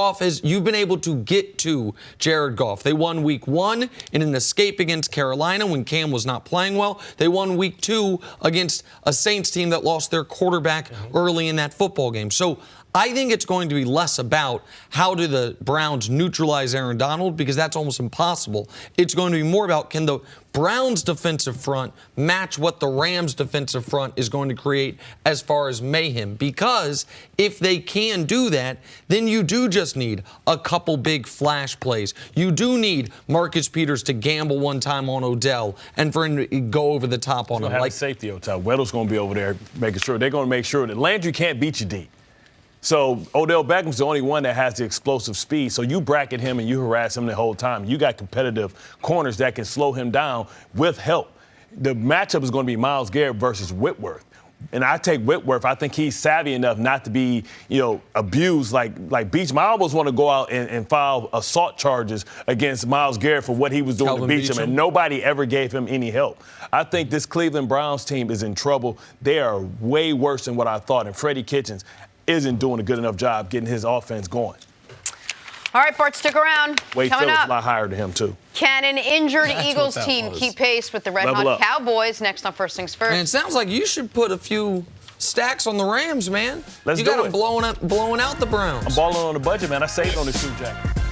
you've been able to get to Jared Goff. They won week 1 in an escape against Carolina when Cam was not playing well. They won week 2 against a Saints team that lost their quarterback early in that football game. So I think it's going to be less about how do the Browns neutralize Aaron Donald, because that's almost impossible. It's going to be more about can the Browns' defensive front match what the Rams' defensive front is going to create as far as mayhem. Because if they can do that, then you do just need a couple big flash plays. You do need Marcus Peters to gamble one time on Odell and for him to go over the top on him. Like safety on top. Weddle's going to be over there making sure. They're going to make sure that Landry can't beat you deep. So Odell Beckham's the only one that has the explosive speed. So you bracket him and you harass him the whole time. You got competitive corners that can slow him down with help. The matchup is going to be Myles Garrett versus Whitworth. And I take Whitworth. I think he's savvy enough not to be, abused like Beachum. I almost want to go out and file assault charges against Myles Garrett for what he was doing to Beachum, and nobody ever gave him any help. I think this Cleveland Browns team is in trouble. They are way worse than what I thought. And Freddie Kitchens isn't doing a good enough job getting his offense going. All right, Bart, stick around. Wade Coming Phillips up, a lot higher than him, too. Can an injured Eagles team keep pace with the red-hot Cowboys? Next on First Things First. And it sounds like you should put a few stacks on the Rams, man. Let's you do got it. them blowing out the Browns. I'm balling on the budget, man. I saved on this suit jacket.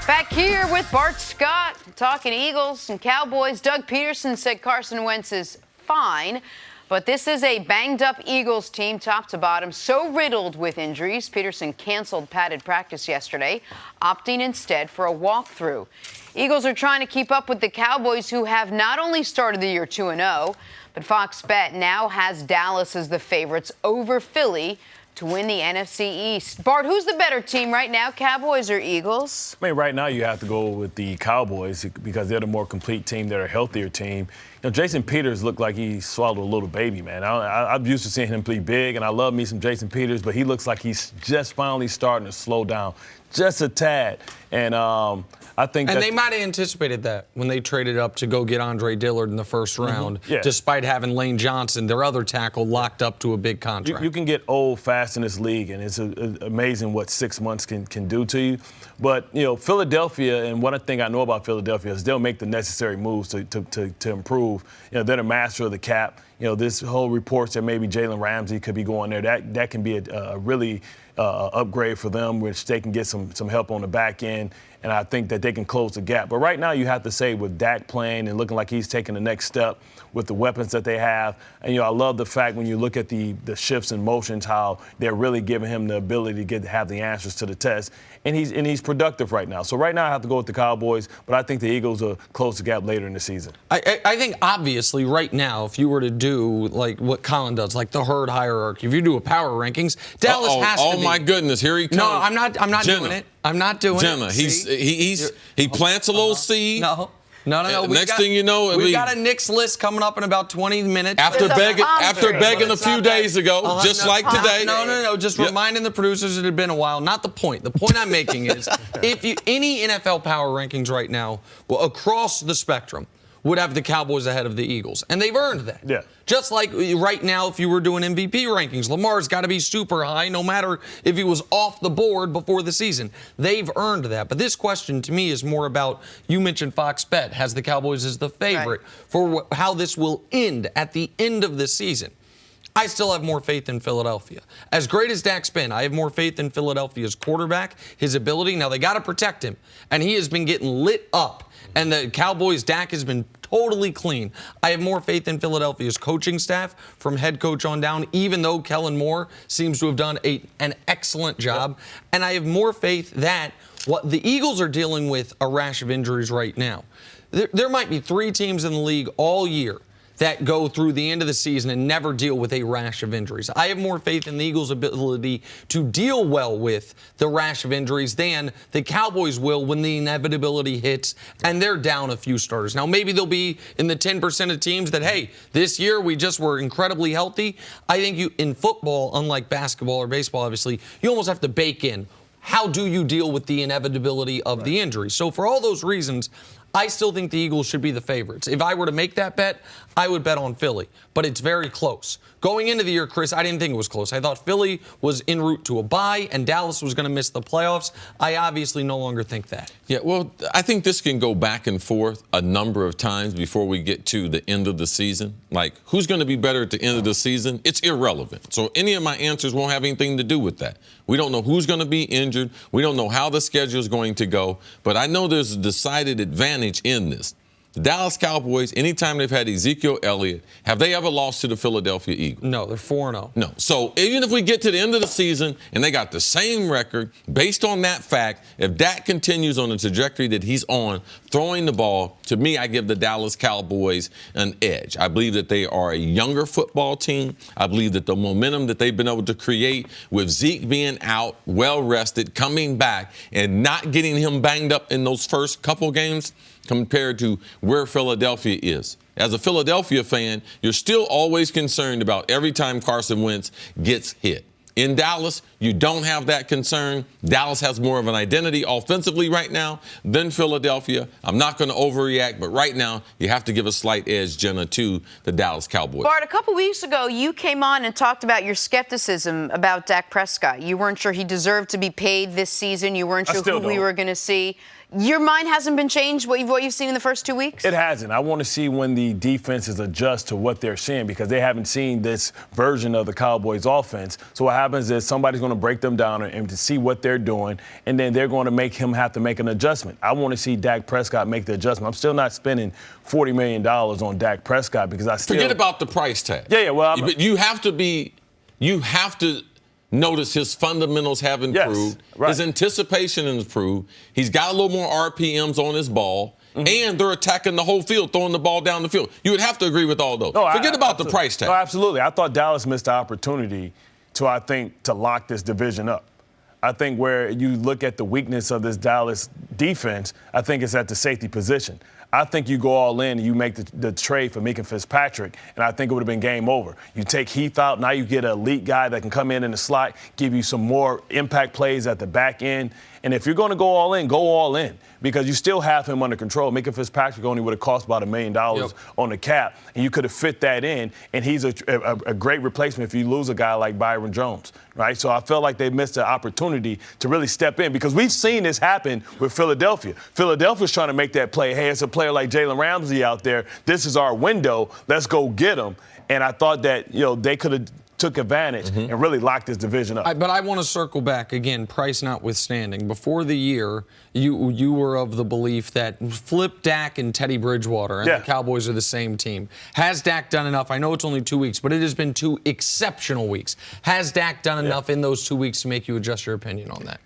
Back here with Bart Scott, talking Eagles and Cowboys. Doug Peterson said Carson Wentz is fine. But this is a banged-up Eagles team, top to bottom, so riddled with injuries. Peterson canceled padded practice yesterday, opting instead for a walkthrough. Eagles are trying to keep up with the Cowboys, who have not only started the year 2-0, but Fox Bet now has Dallas as the favorites over Philly to win the NFC East. Bart, who's the better team right now, Cowboys or Eagles? I mean, right now you have to go with the Cowboys because they're the more complete team. They're a healthier team. Jason Peters looked like he swallowed a little baby, man. I'm used to seeing him play big, and I love me some Jason Peters, but he looks like he's just finally starting to slow down just a tad. And I think they might have anticipated that when they traded up to go get Andre Dillard in the first round, Yeah. despite having Lane Johnson, their other tackle, locked up to a big contract. You can get old fast in this league, and it's amazing what 6 months can do to you. But, Philadelphia, and one thing I know about Philadelphia is they'll make the necessary moves to improve. They're the master of the cap. this whole reports that maybe Jalen Ramsey could be going there. That can be a really upgrade for them, which they can get some help on the back end. And I think that they can close the gap. But right now, you have to say with Dak playing and looking like he's taking the next step with the weapons that they have. And, I love the fact when you look at the shifts and motions, how they're really giving him the ability to have the answers to the test. And he's productive right now. So right now, I have to go with the Cowboys, but I think the Eagles will close the gap later in the season. I think, obviously, right now, if you were to do, like, what Colin does, like the herd hierarchy, if you do a power rankings, Dallas has to be. Oh, my goodness. Here he comes. No, I'm not doing it. I'm not doing Jenna, it. He plants a little seed. No. Next thing you know, we've got a Knicks list coming up in about 20 minutes. After begging a few days ago, like today. No. Just reminding the producers it had been a while. Not the point. The point I'm making is, any NFL power rankings right now, across the spectrum, would have the Cowboys ahead of the Eagles. And they've earned that. Yeah. Just like right now, if you were doing MVP rankings, Lamar's got to be super high, no matter if he was off the board before the season. They've earned that. But this question, to me, is more about, you mentioned Fox Bet has the Cowboys as the favorite for how this will end at the end of the season. I still have more faith in Philadelphia. As great as Dak's been, I have more faith in Philadelphia's quarterback, his ability. Now, they got to protect him, and he has been getting lit up. And the Cowboys, Dak has been totally clean. I have more faith in Philadelphia's coaching staff from head coach on down, even though Kellen Moore seems to have done an excellent job. Yep. And I have more faith that what the Eagles are dealing with a rash of injuries right now. There might be 3 teams in the league all year that go through the end of the season and never deal with a rash of injuries. I have more faith in the Eagles' ability to deal well with the rash of injuries than the Cowboys will when the inevitability hits and they're down a few starters. Now, maybe they'll be in the 10% of teams that, hey, this year we just were incredibly healthy. I think in football, unlike basketball or baseball, obviously, you almost have to bake in, how do you deal with the inevitability of the injury? So for all those reasons, I still think the Eagles should be the favorites. If I were to make that bet, I would bet on Philly, but it's very close. Going into the year, Cris, I didn't think it was close. I thought Philly was en route to a bye and Dallas was going to miss the playoffs. I obviously no longer think that. Yeah, well, I think this can go back and forth a number of times before we get to the end of the season. Like, who's going to be better at the end of the season? It's irrelevant. So any of my answers won't have anything to do with that. We don't know who's going to be injured. We don't know how the schedule is going to go. But I know there's a decided advantage in this. The Dallas Cowboys, anytime they've had Ezekiel Elliott, have they ever lost to the Philadelphia Eagles? No, they're 4-0. No. So even if we get to the end of the season and they got the same record, based on that fact, if Dak continues on the trajectory that he's on, throwing the ball, to me, I give the Dallas Cowboys an edge. I believe that they are a younger football team. I believe that the momentum that they've been able to create with Zeke being out, well-rested, coming back, and not getting him banged up in those first couple games, compared to where Philadelphia is. As a Philadelphia fan, you're still always concerned about every time Carson Wentz gets hit. In Dallas, you don't have that concern. Dallas has more of an identity offensively right now than Philadelphia. I'm not going to overreact, but right now you have to give a slight edge, Jenna, to the Dallas Cowboys. Bart, a couple weeks ago, you came on and talked about your skepticism about Dak Prescott. You weren't sure he deserved to be paid this season. You weren't sure who we were going to see. Your mind hasn't been changed, what you've seen in the first 2 weeks? It hasn't. I want to see when the defenses adjust to what they're seeing because they haven't seen this version of the Cowboys offense. So what happens is somebody's going to break them down and to see what they're doing, and then they're going to make him have to make an adjustment. I want to see Dak Prescott make the adjustment. I'm still not spending $40 million on Dak Prescott because I still... Forget about the price tag. Yeah, well... But you have to notice his fundamentals have improved. Yes, right. His anticipation has improved. He's got a little more RPMs on his ball. Mm-hmm. And they're attacking the whole field, throwing the ball down the field. You would have to agree with all those. No, Forget about the price tag. No, absolutely. I thought Dallas missed the opportunity to lock this division up. I think where you look at the weakness of this Dallas defense, I think it's at the safety position. I think you go all in and you make the trade for Minka Fitzpatrick, and I think it would have been game over. You take Heath out, now you get an elite guy that can come in the slot, give you some more impact plays at the back end. And if you're going to go all in because you still have him under control. Minka Fitzpatrick only would have cost about $1 million on the cap, and you could have fit that in, and he's a great replacement if you lose a guy like Byron Jones, right? So I felt like they missed the opportunity to really step in because we've seen this happen with Philadelphia. Philadelphia's trying to make that play. Hey, it's a player like Jalen Ramsey out there. This is our window. Let's go get him. And I thought that, they could have took advantage and really locked this division up. But I want to circle back again, price notwithstanding. Before the year, you were of the belief that flip Dak and Teddy Bridgewater and the Cowboys are the same team. Has Dak done enough? I know it's only 2 weeks, but it has been 2 exceptional weeks. Has Dak done enough in those 2 weeks to make you adjust your opinion on that?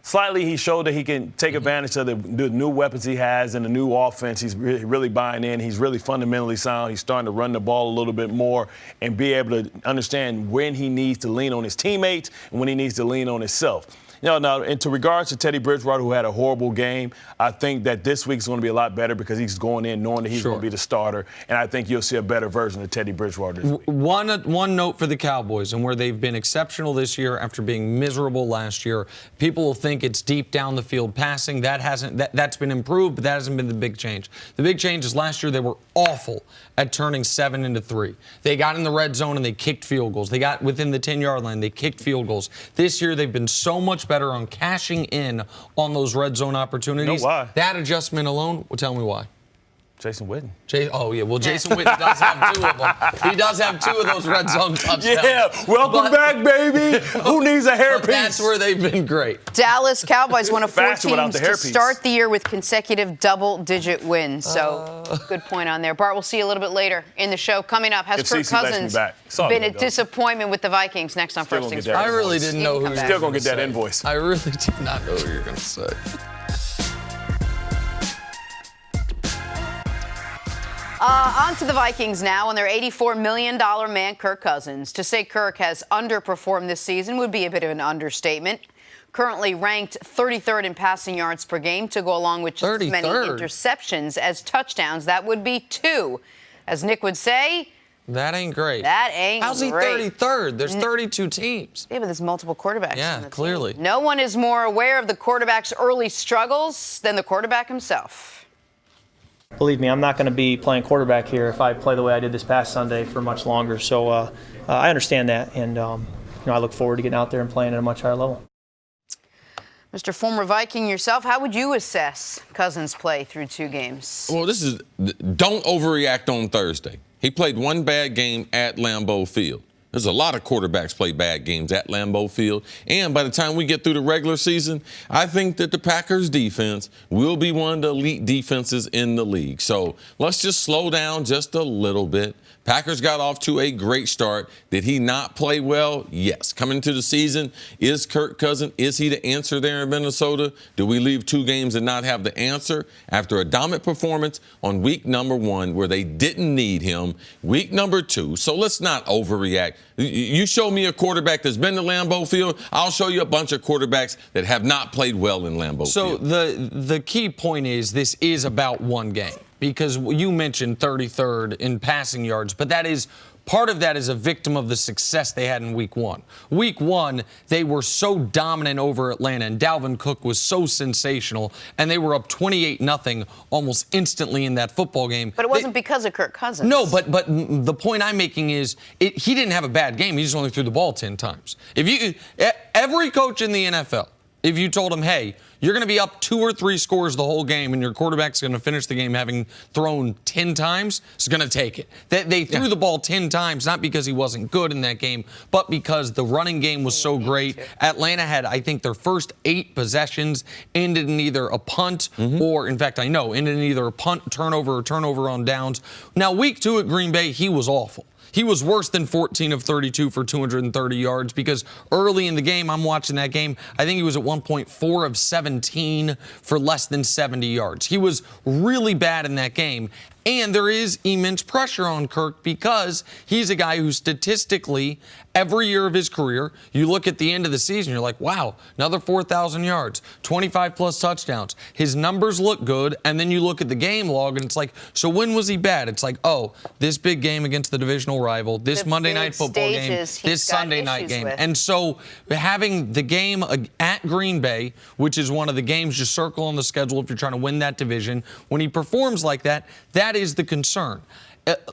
Slightly, he showed that he can take advantage of the new weapons he has and the new offense. He's really buying in. He's really fundamentally sound. He's starting to run the ball a little bit more and be able to understand when he needs to lean on his teammates and when he needs to lean on himself. Now, and to regards to Teddy Bridgewater, who had a horrible game, I think that this week is going to be a lot better because he's going in knowing that he's going to be the starter, and I think you'll see a better version of Teddy Bridgewater this week. One note for the Cowboys, and where they've been exceptional this year after being miserable last year. People will think it's deep down the field passing. That's been improved, but that hasn't been the big change. The big change is last year they were awful at turning 7 into 3. They got in the red zone and they kicked field goals. They got within the 10-yard line. They kicked field goals. This year they've been so much better on cashing in on those red zone opportunities. You know why? That adjustment alone will tell me why. Jason Witten. Jason Witten does have 2 of them. He does have 2 of those red zone touchdowns. Yeah, welcome back, baby. Who needs a hairpiece? That's where they've been great. Dallas Cowboys, one of 4 Faster without teams the to hairpiece. start the year with consecutive double-digit wins. So, good point on there. Bart, we'll see you a little bit later in the show. Coming up, has Kirk Cousins been a disappointment with the Vikings? Next on First Things First. I really didn't know who you were Still going to get that invoice. I really did not know who you were going to say. On to the Vikings now, and their $84 million man, Kirk Cousins. To say Kirk has underperformed this season would be a bit of an understatement. Currently ranked 33rd in passing yards per game to go along with just as many interceptions as touchdowns. That would be 2. As Nick would say, that ain't great. That ain't How's he great. 33rd? There's 32 teams. Yeah, but there's multiple quarterbacks. Yeah, clearly. No one is more aware of the quarterback's early struggles than the quarterback himself. Believe me, I'm not going to be playing quarterback here if I play the way I did this past Sunday for much longer. So I understand that, and I look forward to getting out there and playing at a much higher level. Mr. Former Viking yourself, how would you assess Cousins' play through 2 games? Well, don't overreact on Thursday. He played 1 bad game at Lambeau Field. There's a lot of quarterbacks play bad games at Lambeau Field. And by the time we get through the regular season, I think that the Packers defense will be one of the elite defenses in the league. So let's just slow down just a little bit. Packers got off to a great start. Did he not play well? Yes. Coming into the season, is Kirk Cousins, is he the answer there in Minnesota? Do we leave 2 games and not have the answer? After a dominant performance on week number 1 where they didn't need him, week number 2. So let's not overreact. You show me a quarterback that's been to Lambeau Field, I'll show you a bunch of quarterbacks that have not played well in Lambeau Field. So the key point is this is about 1 game. Because you mentioned 33rd in passing yards, but part of that is a victim of the success they had in week 1. Week 1, they were so dominant over Atlanta, and Dalvin Cook was so sensational, and they were up 28-0 almost instantly in that football game. But it wasn't because of Kirk Cousins. No, but the point I'm making is he didn't have a bad game. He just only threw the ball 10 times. Every coach in the NFL, if you told him, hey, you're going to be up 2 or 3 scores the whole game, and your quarterback's going to finish the game having thrown 10 times, is going to take it. They threw the ball 10 times, not because he wasn't good in that game, but because the running game was so great. Atlanta had, I think, their first 8 possessions ended in either a punt or, in fact, ended in either a punt, turnover, or turnover on downs. Now, week 2 at Green Bay, he was awful. He was worse than 14 of 32 for 230 yards because early in the game, I'm watching that game, I think he was at one point 4 of 17 for less than 70 yards. He was really bad in that game. And there is immense pressure on Kirk because he's a guy who statistically, every year of his career, you look at the end of the season, you're like, wow, another 4,000 yards, 25-plus touchdowns. His numbers look good, and then you look at the game log, and it's like, so when was he bad? It's like, oh, this big game against the divisional rival, this Monday Night Football game, this Sunday night game. And so having the game at Green Bay, which is one of the games you circle on the schedule if you're trying to win that division, when he performs like that, that is the concern.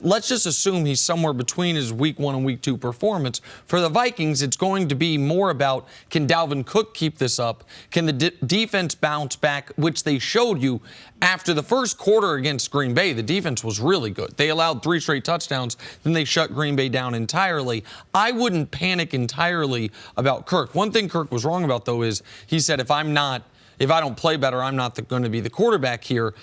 let's just assume he's somewhere between his week 1 and week 2 performance. For the Vikings, it's going to be more about, can Dalvin Cook keep this up? Can the defense bounce back, which they showed you after the first quarter against Green Bay. The defense was really good. They allowed 3 straight touchdowns, then they shut Green Bay down entirely. I wouldn't panic entirely about Kirk. One thing Kirk was wrong about, though, is he said, if I don't play better, I'm not going to be the quarterback here.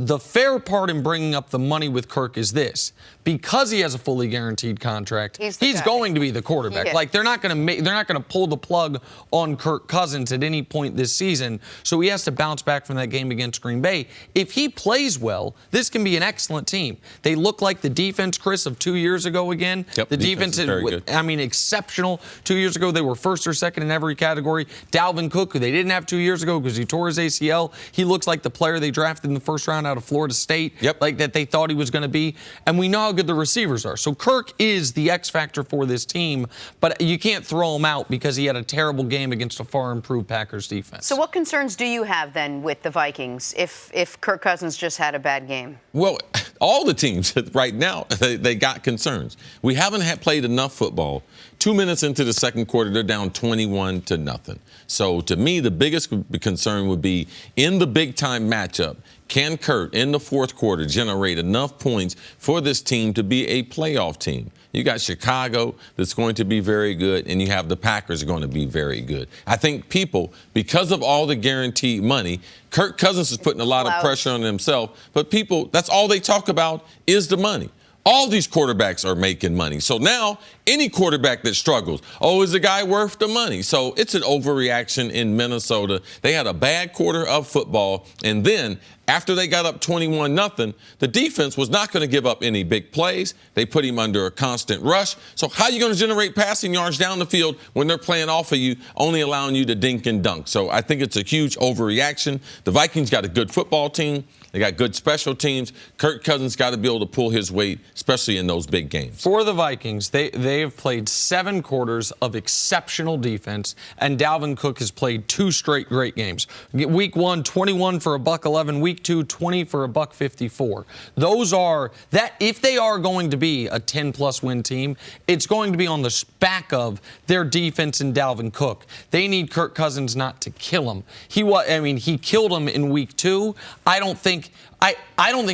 The fair part in bringing up the money with Kirk is this: because he has a fully guaranteed contract, he's going to be the quarterback. Like, they're not going to pull the plug on Kirk Cousins at any point this season. So he has to bounce back from that game against Green Bay. If he plays well, this can be an excellent team. They look like the defense, Cris, of 2 years ago again. Yep, the defense is very good. I mean, exceptional. 2 years ago, they were first or second in every category. Dalvin Cook, who they didn't have 2 years ago because he tore his ACL, he looks like the player they drafted in the first round out of Florida State, like that they thought he was going to be. And we know how good the receivers are. So Kirk is the X factor for this team, but you can't throw him out because he had a terrible game against a far improved Packers defense. So what concerns do you have then with the Vikings if Kirk Cousins just had a bad game? Well, all the teams right now, they got concerns. We haven't played enough football. 2 minutes into the second quarter, they're down 21-0. So to me, the biggest concern would be in the big-time matchup, can Kirk, in the fourth quarter, generate enough points for this team to be a playoff team? You got Chicago that's going to be very good, and you have the Packers going to be very good. I think people, because of all the guaranteed money, Kirk Cousins is putting a lot of pressure on himself, but people, that's all they talk about is the money. All these quarterbacks are making money. So now any quarterback that struggles, is the guy worth the money? So it's an overreaction in Minnesota. They had a bad quarter of football, and then after they got up 21-0, the defense was not going to give up any big plays. They put him under a constant rush. So how are you going to generate passing yards down the field when they're playing off of you, only allowing you to dink and dunk? So I think it's a huge overreaction. The Vikings got a good football team. They got good special teams. Kirk Cousins got to be able to pull his weight, especially in those big games. For the Vikings, they have played 7 quarters of exceptional defense, and Dalvin Cook has played 2 straight great games. Week 1, 21 for $111. Week 2, 20 for $154. Those are that. If they are going to be a 10-plus win team, it's going to be on the back of their defense and Dalvin Cook. They need Kirk Cousins not to kill him. He killed him in week 2. I don't think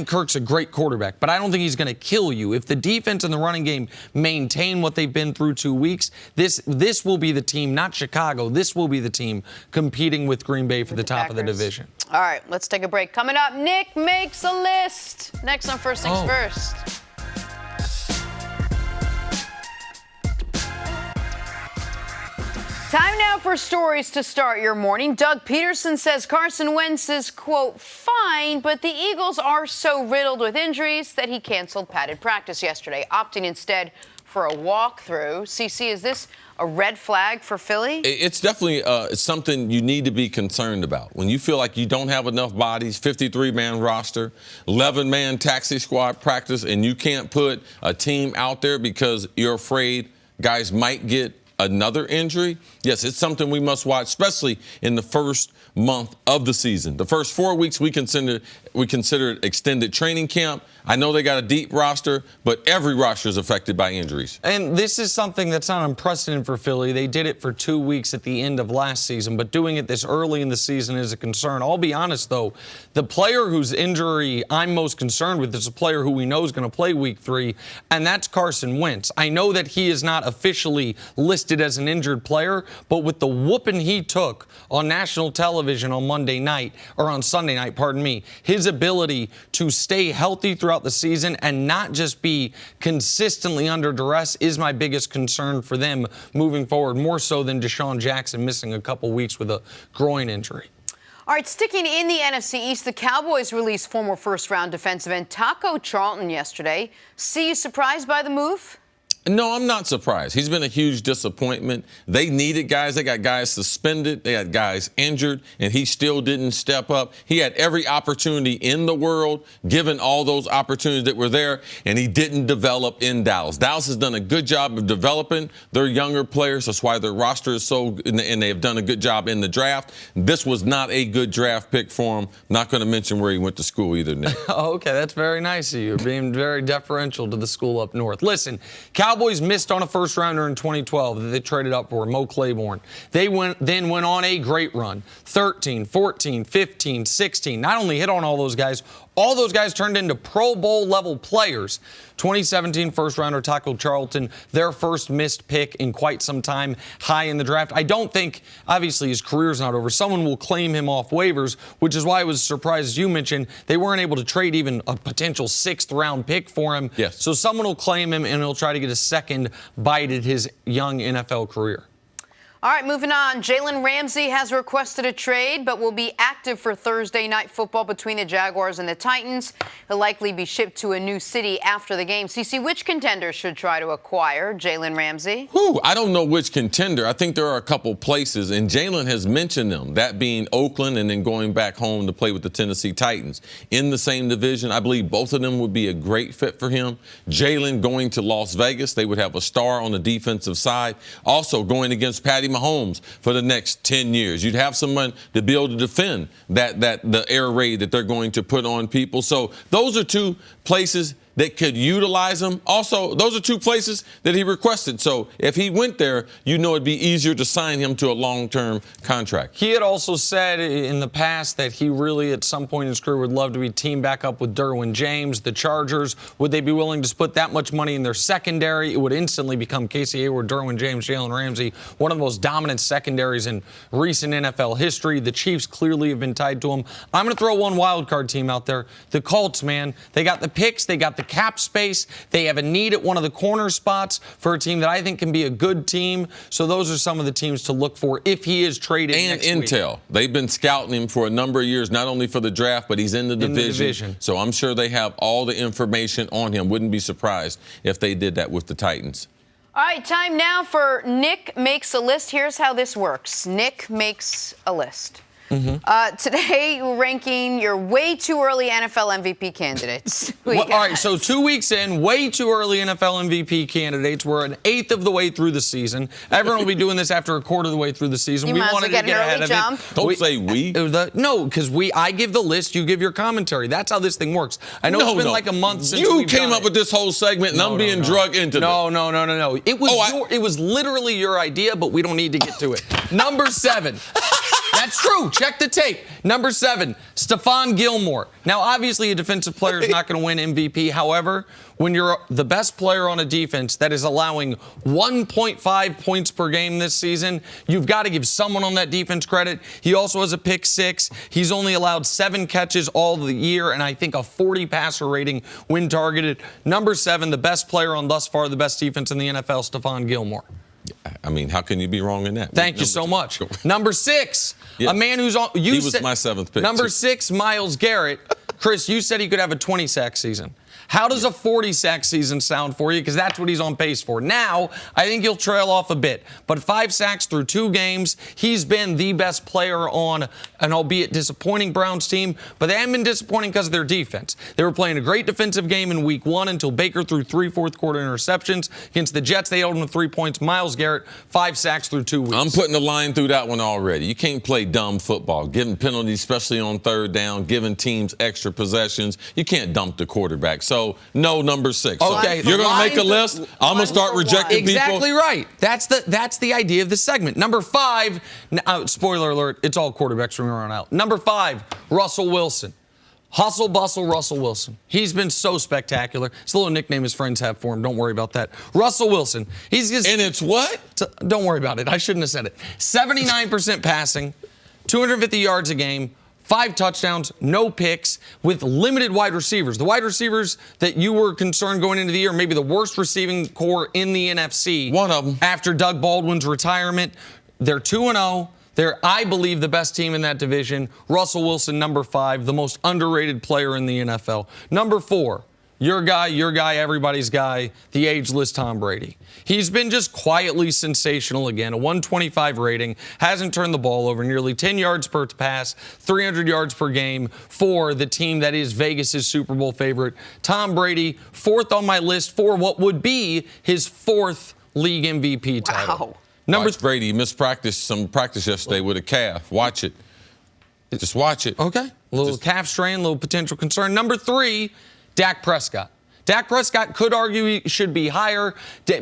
Kirk's a great quarterback, but I don't think he's going to kill you. If the defense and the running game maintain what they've been through 2 weeks, this will be the team, not Chicago. This will be the team competing with Green Bay for the top of the division. All right, let's take a break. Coming up, Nick makes a list. Next on First Things First. Time now for stories to start your morning. Doug Peterson says Carson Wentz is, quote, fine, but the Eagles are so riddled with injuries that he canceled padded practice yesterday, opting instead for a walkthrough. CC, is this a red flag for Philly? It's definitely something you need to be concerned about. When you feel like you don't have enough bodies, 53-man roster, 11-man taxi squad practice, and you can't put a team out there because you're afraid guys might get another injury, yes, it's something we must watch, especially in the first month of the season. The first 4 weeks we consider it extended training camp. I know they got a deep roster, but every roster is affected by injuries. And this is something that's not unprecedented for Philly. They did it for 2 weeks at the end of last season, but doing it this early in the season is a concern. I'll be honest, though, the player whose injury I'm most concerned with is a player who we know is going to play week 3, and that's Carson Wentz. I know that he is not officially listed as an injured player, but with the whooping he took on national television on Sunday night, his ability to stay healthy throughout the season and not just be consistently under duress is my biggest concern for them moving forward, more so than Deshaun Jackson missing a couple weeks with a groin injury. All right, sticking in the NFC East, the Cowboys released former first-round defensive end Taco Charlton yesterday. See, you surprised by the move? No, I'm not surprised. He's been a huge disappointment. They needed guys. They got guys suspended. They had guys injured, and he still didn't step up. He had every opportunity in the world, given all those opportunities that were there, and he didn't develop in Dallas. Dallas has done a good job of developing their younger players. That's why their roster is so, and they have done a good job in the draft. This was not a good draft pick for him. Not going to mention where he went to school either, Nick. Oh, okay, that's very nice of you. You're being very deferential to the school up north. Listen, Cowboys missed on a first-rounder in 2012 that they traded up for, Mo Claiborne. They then went on a great run, 13, 14, 15, 16. Not only hit on all those guys turned into Pro Bowl-level players. 2017 first-rounder tackled Charlton, their first missed pick in quite some time, high in the draft. I don't think, obviously, his career's not over. Someone will claim him off waivers, which is why I was surprised, as you mentioned, they weren't able to trade even a potential sixth-round pick for him. Yes. So someone will claim him, and he'll try to get a second bite at his young NFL career. All right, moving on. Jalen Ramsey has requested a trade, but will be active for Thursday night football between the Jaguars and the Titans. He'll likely be shipped to a new city after the game. CC, which contenders should try to acquire Jalen Ramsey? I don't know which contender. I think there are a couple places, and Jalen has mentioned them, that being Oakland and then going back home to play with the Tennessee Titans. In the same division, I believe both of them would be a great fit for him. Jalen going to Las Vegas, they would have a star on the defensive side. Also going against Patty Mahomes for the next 10 years. You'd have someone to be able to defend the air raid that they're going to put on people. So those are two places that could utilize him. Also, those are two places that he requested. So if he went there, it'd be easier to sign him to a long-term contract. He had also said in the past that he really, at some point in his career, would love to be teamed back up with Derwin James, the Chargers. Would they be willing to split that much money in their secondary? It would instantly become Casey Hayward, Derwin James, Jalen Ramsey, one of the most dominant secondaries in recent NFL history. The Chiefs clearly have been tied to him. I'm going to throw one wild card team out there. The Colts, man. They got the picks. They got the cap space. They have a need at one of the corner spots for a team that I think can be a good team. So those are some of the teams to look for if he is traded next week. Intel. They've been scouting him for a number of years, not only for the draft, but he's in the division. So I'm sure they have all the information on him. Wouldn't be surprised if they did that with the Titans. All right, time now for Nick Makes a List. Here's how this works. Nick makes a list. Today, we're ranking your way too early NFL MVP candidates. All right, so 2 weeks in, way too early NFL MVP candidates. We're an eighth of the way through the season. Everyone will be doing this after a quarter of the way through the season. We wanted to get ahead of it. Don't say we. No, because I give the list, you give your commentary. That's how this thing works. I know it's been like a month since you came up with this whole segment, and I'm being drugged into this. No. It was literally your idea, but we don't need to get to it. Number 7. That's true. Check the tape. Number 7, Stephon Gilmore. Now, obviously, a defensive player is not going to win MVP. However, when you're the best player on a defense that is allowing 1.5 points per game this season, you've got to give someone on that defense credit. He also has a pick 6. He's only allowed 7 catches all the year, and I think a 40 passer rating when targeted. Number 7, the best player on thus far the best defense in the NFL, Stephon Gilmore. I mean, how can you be wrong in that? Thank you so much. Number 6, a man who's on. He was my 7th pick. Number 6, Myles Garrett. Chris, you said he could have a 20-sack season. How does a 40-sack season sound for you? Because that's what he's on pace for. Now, I think he'll trail off a bit. But 5 sacks through 2 games. He's been the best player on an albeit disappointing Browns team. But they haven't been disappointing because of their defense. They were playing a great defensive game in week 1 until Baker threw 3 fourth-quarter interceptions. Against the Jets, they held them to 3 points. Myles Garrett, 5 sacks through 2 weeks. I'm putting a line through that one already. You can't play dumb football. Giving penalties, especially on 3rd down, giving teams extra possessions. You can't dump the quarterback. So, no, number 6. Okay, so you're going to make a list. I'm going to start rejecting people. Exactly right. That's the idea of the segment. Number 5, spoiler alert, it's all quarterbacks from here on out. Number 5, Russell Wilson. Hustle, bustle, Russell Wilson. He's been so spectacular. It's a little nickname his friends have for him. Don't worry about that. Russell Wilson. He's just. And it's what? Don't worry about it. I shouldn't have said it. 79% passing, 250 yards a game, 5 touchdowns, no picks, with limited wide receivers. The wide receivers that you were concerned going into the year, maybe the worst receiving core in the NFC. One of them. After Doug Baldwin's retirement. They're 2-0. They're, I believe, the best team in that division. Russell Wilson, number 5, the most underrated player in the NFL. Number 4, Your guy, everybody's guy, the ageless Tom Brady. He's been just quietly sensational again. A 125 rating, hasn't turned the ball over, nearly 10 yards per pass, 300 yards per game for the team that is Vegas' Super Bowl favorite. Tom Brady, fourth on my list for what would be his fourth league MVP title. Wow. Watch Brady missed some practice yesterday with a calf. Watch it. Just watch it. Okay. A little calf strain, a little potential concern. Number 3, Dak Prescott. Dak Prescott could argue he should be higher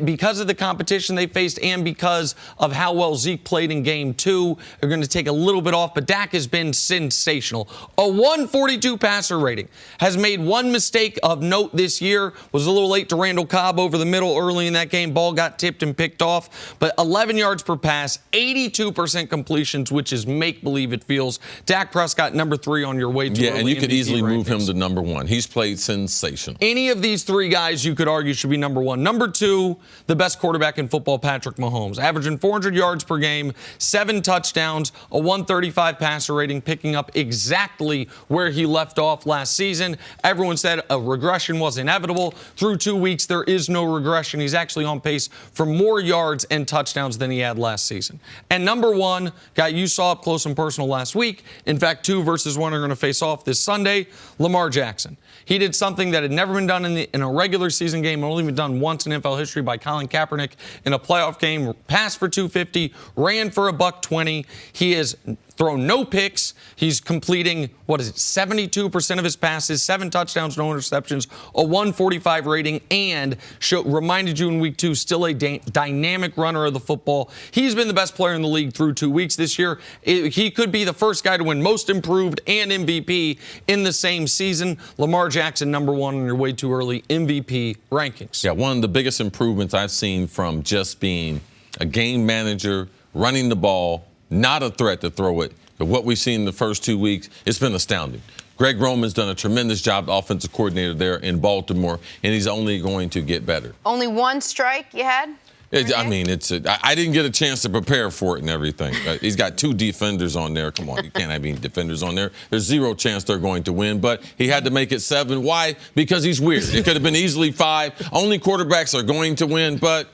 because of the competition they faced and because of how well Zeke played in Game 2. They're going to take a little bit off, but Dak has been sensational. A 142 passer rating. Has made one mistake of note this year. Was a little late to Randall Cobb over the middle early in that game. Ball got tipped and picked off. But 11 yards per pass, 82% completions, which is make-believe it feels. Dak Prescott, number 3 on your way to and you could MVP easily move him rankings. to number 1. He's played sensational. Any of these 3 guys you could argue should be number 1. Number 2, the best quarterback in football, Patrick Mahomes. Averaging 400 yards per game, 7 touchdowns, a 135 passer rating, picking up exactly where he left off last season. Everyone said a regression was inevitable. Through 2 weeks, there is no regression. He's actually on pace for more yards and touchdowns than he had last season. And number 1, guy you saw up close and personal last week. In fact, 2 versus 1 are going to face off this Sunday. Lamar Jackson. He did something that had never been done in a regular season game, only been done once in NFL history by Colin Kaepernick in a playoff game. Passed for 250, ran for $120. He has thrown no picks. He's completing, 72% of his passes, 7 touchdowns, no interceptions, a 145 rating, and reminded you in week 2, still a dynamic runner of the football. He's been the best player in the league through 2 weeks this year. He could be the first guy to win most improved and MVP in the same season. Lamar Jackson, number 1 on your way too early MVP rankings. Yeah, one of the biggest improvements I've seen from just being a game manager, running the ball, not a threat to throw it. But what we've seen in the first 2 weeks, it's been astounding. Greg Roman's done a tremendous job, offensive coordinator there in Baltimore, and he's only going to get better. Only 1 strike you had? I mean, I didn't get a chance to prepare for it and everything. He's got 2 defenders on there. Come on, you can't have any defenders on there. There's 0 chance they're going to win, but he had to make it 7. Why? Because he's weird. It could have been easily 5. Only quarterbacks are going to win, but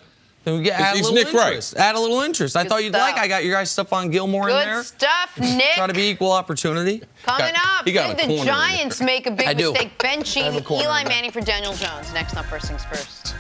add a little interest. Add a little interest. I thought you'd stuff. I got your guys' stuff on Gilmore in there. Good stuff, Nick. Try to be equal opportunity. Coming up, he got did the Giants make a big mistake I benching have a corner Eli in there. Manning for Daniel Jones? Next up, First Things First.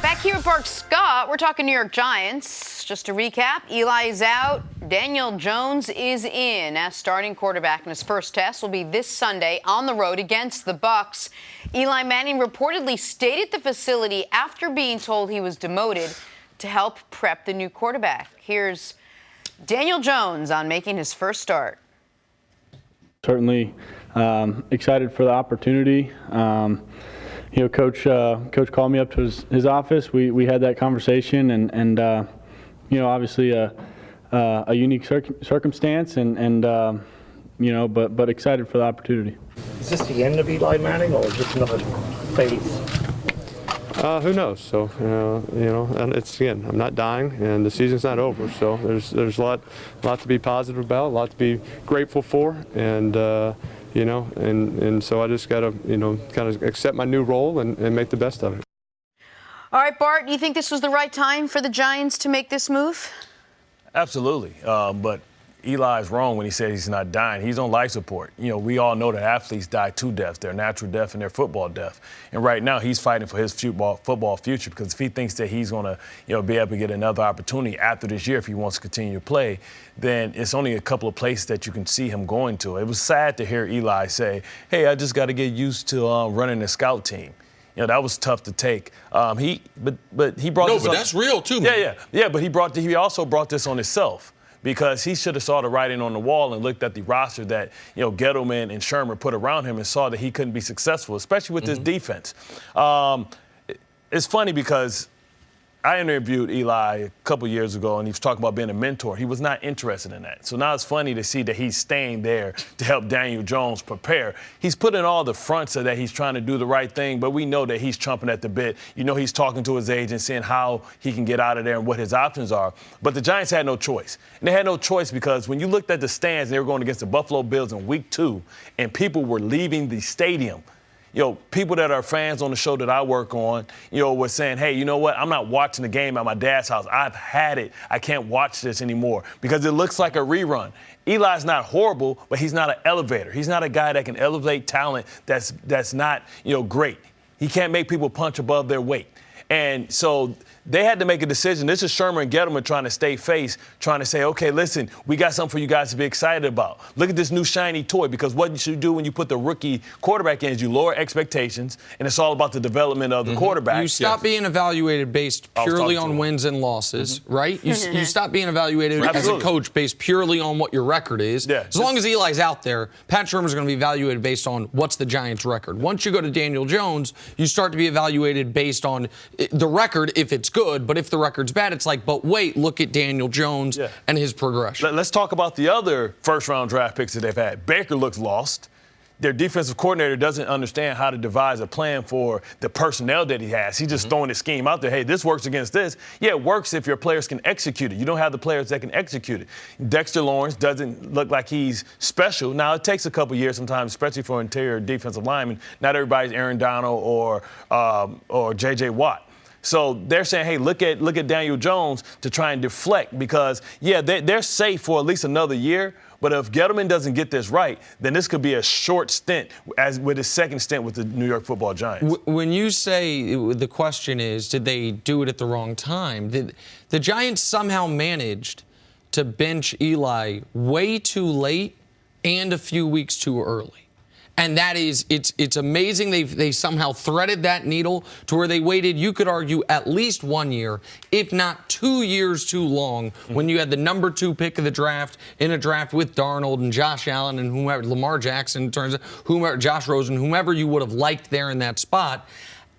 Back here at Park Scott, we're talking New York Giants. Just to recap, Eli is out. Daniel Jones is in as starting quarterback, and his first test will be this Sunday on the road against the Bucs. Eli Manning reportedly stayed at the facility after being told he was demoted to help prep the new quarterback. Here's Daniel Jones on making his first start. Certainly excited for the opportunity. Coach called me up to his office. We had that conversation, and obviously a unique circumstance, but excited for the opportunity. Is this the end of Eli Manning, or is this another phase? Who knows? So and it's I'm not dying, and the season's not over. So there's a lot to be positive about, a lot to be grateful for, and so I just got to kind of accept my new role and make the best of it. All right, Bart, do you think this was the right time for the Giants to make this move? Absolutely. But Eli's wrong when he said he's not dying. He's on life support. We all know that athletes die 2 deaths, their natural death and their football death. And right now he's fighting for his football future, because if he thinks that he's going to be able to get another opportunity after this year if he wants to continue to play, then it's only a couple of places that you can see him going to. It was sad to hear Eli say, hey, I just got to get used to running a scout team. That was tough to take. But he brought this but on. that's real too, man. Yeah. But he also brought this on himself, because he should have saw the writing on the wall and looked at the roster that Gettleman and Shermer put around him and saw that he couldn't be successful, especially with this defense. It's funny because I interviewed Eli a couple years ago, and he was talking about being a mentor. He was not interested in that. So now it's funny to see that he's staying there to help Daniel Jones prepare. He's put in all the fronts so that he's trying to do the right thing, but we know that he's chomping at the bit. You know, he's talking to his agent, seeing how he can get out of there and what his options are. But the Giants had no choice. And they had no choice because when you looked at the stands, they were going against the Buffalo Bills in week 2, and people were leaving the stadium. You know, people that are fans on the show that I work on, you know, were saying, hey, you know what? I'm not watching the game at my dad's house. I've had it. I can't watch this anymore because it looks like a rerun. Eli's not horrible, but he's not an elevator. He's not a guy that can elevate talent that's not, you know, great. He can't make people punch above their weight. And so they had to make a decision. This is Shermer and Gettleman trying to stay face, trying to say, okay, listen, we got something for you guys to be excited about. Look at this new shiny toy, because what you should do when you put the rookie quarterback in is you lower expectations, and it's all about the development of the quarterback. You stop being evaluated based purely on wins and losses, right? You stop being evaluated as a coach based purely on what your record is. Yeah. As long as Eli's out there, Pat Shermer's going to be evaluated based on what's the Giants' record. Once you go to Daniel Jones, you start to be evaluated based on the record if it's good, but if the record's bad, it's like, but wait, look at Daniel Jones and his progression. Let's talk about the other first-round draft picks that they've had. Baker looks lost. Their defensive coordinator doesn't understand how to devise a plan for the personnel that he has. He's just throwing his scheme out there. Hey, this works against this. Yeah, it works if your players can execute it. You don't have the players that can execute it. Dexter Lawrence doesn't look like he's special. Now, it takes a couple years sometimes, especially for interior defensive linemen. Not everybody's Aaron Donald or J.J. Watt. So they're saying, hey, look at Daniel Jones to try and deflect because, yeah, they're safe for at least another year. But if Gettleman doesn't get this right, then this could be a short stint as with his second stint with the New York Football Giants. When you say the question is, did they do it at the wrong time? Did the Giants somehow managed to bench Eli way too late and a few weeks too early? And that is, it's amazing they somehow threaded that needle to where they waited, you could argue, at least 1 year, if not 2 years too long, when you had the number 2 pick of the draft in a draft with Darnold and Josh Allen and whomever, Lamar Jackson, whomever, Josh Rosen, whomever you would have liked there in that spot.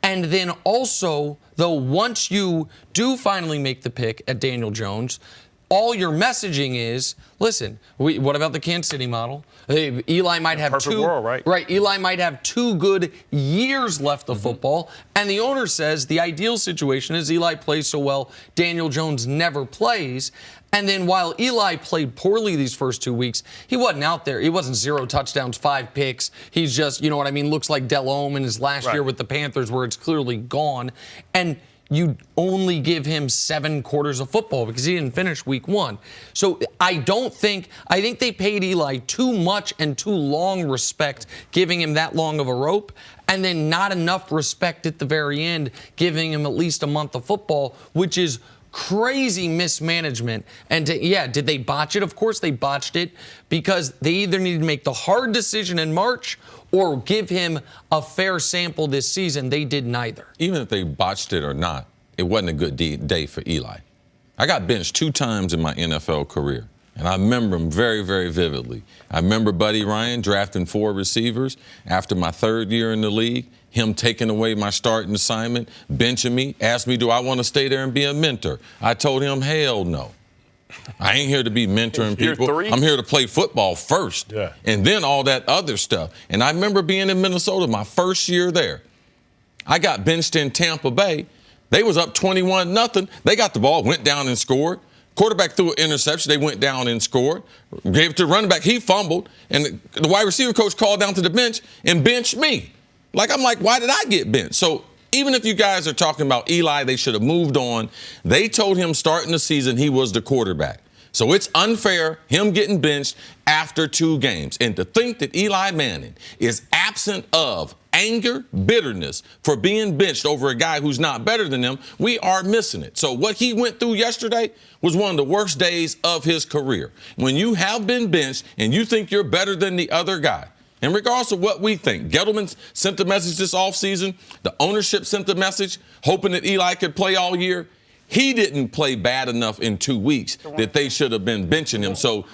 And then also, though, once you do finally make the pick at Daniel Jones, all your messaging is, listen, what about the Kansas City model? Eli might have perfect world, right? Eli might have 2 good years left of football. And the owner says the ideal situation is Eli plays so well, Daniel Jones never plays. And then while Eli played poorly these first 2 weeks, he wasn't out there. He wasn't 0 touchdowns, 5 picks. He's just, you know what I mean, looks like Delhomme in his last year with the Panthers where it's clearly gone. And you only give him 7 quarters of football because he didn't finish week 1. So I think they paid Eli too much and too long respect, giving him that long of a rope, and then not enough respect at the very end, giving him at least a month of football, which is crazy mismanagement. And did they botch it? Of course they botched it because they either needed to make the hard decision in March or give him a fair sample this season. They did neither. Even if they botched it or not, it wasn't a good day for Eli. I got benched 2 times in my NFL career, and I remember them very, very vividly. I remember Buddy Ryan drafting 4 receivers after my 3rd year in the league, him taking away my starting assignment, benching me, asked me, do I want to stay there and be a mentor? I told him, hell no. I ain't here to be mentoring people. I'm here to play football first, and then all that other stuff. And I remember being in Minnesota my first year there. I got benched in Tampa Bay. They was up 21-0. They got the ball, went down and scored. Quarterback threw an interception. They went down and scored. Gave it to the running back. He fumbled. And the wide receiver coach called down to the bench and benched me. I'm like, why did I get benched? So even if you guys are talking about Eli, they should have moved on. They told him starting the season he was the quarterback. So it's unfair, him getting benched after 2 games. And to think that Eli Manning is absent of anger, bitterness for being benched over a guy who's not better than him, we are missing it. So what he went through yesterday was one of the worst days of his career. When you have been benched and you think you're better than the other guy, and regardless of what we think, Gettleman sent the message this offseason, the ownership sent the message, hoping that Eli could play all year. He didn't play bad enough in 2 weeks that they should have been benching him. So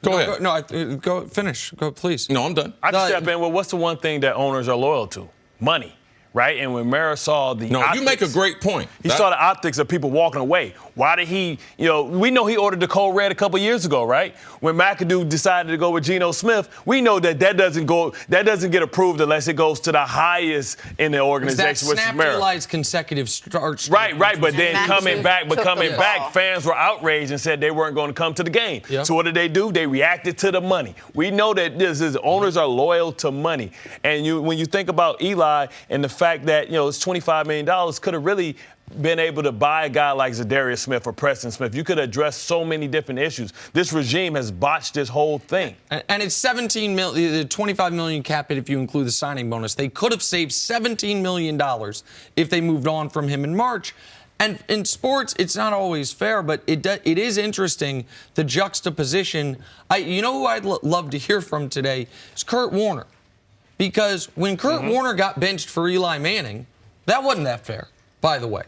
go ahead. Go finish. Go, please. No, I'm done. I just step in. Well, what's the one thing that owners are loyal to? Money. right? And when Mara saw the you make a great point. He saw the optics of people walking away. Why did he, we know he ordered the Code Red a couple years ago, right? When McAdoo decided to go with Geno Smith, we know that doesn't get approved unless it goes to the highest in the organization, which is Mara. Eli's consecutive starts. Right, but then coming back, back, fans were outraged and said they weren't going to come to the game. Yep. So what did they do? They reacted to the money. We know that owners are loyal to money. And when you think about Eli and the fact that, it's $25 million, could have really been able to buy a guy like Zadarius Smith or Preston Smith. You could address so many different issues. This regime has botched this whole thing. And it's $17 million, the $25 million cap hit if you include the signing bonus. They could have saved $17 million if they moved on from him in March. And in sports, it's not always fair, but it is interesting, the juxtaposition. You know who I'd love to hear from today is Kurt Warner. Because when Kurt Warner got benched for Eli Manning, that wasn't that fair, by the way.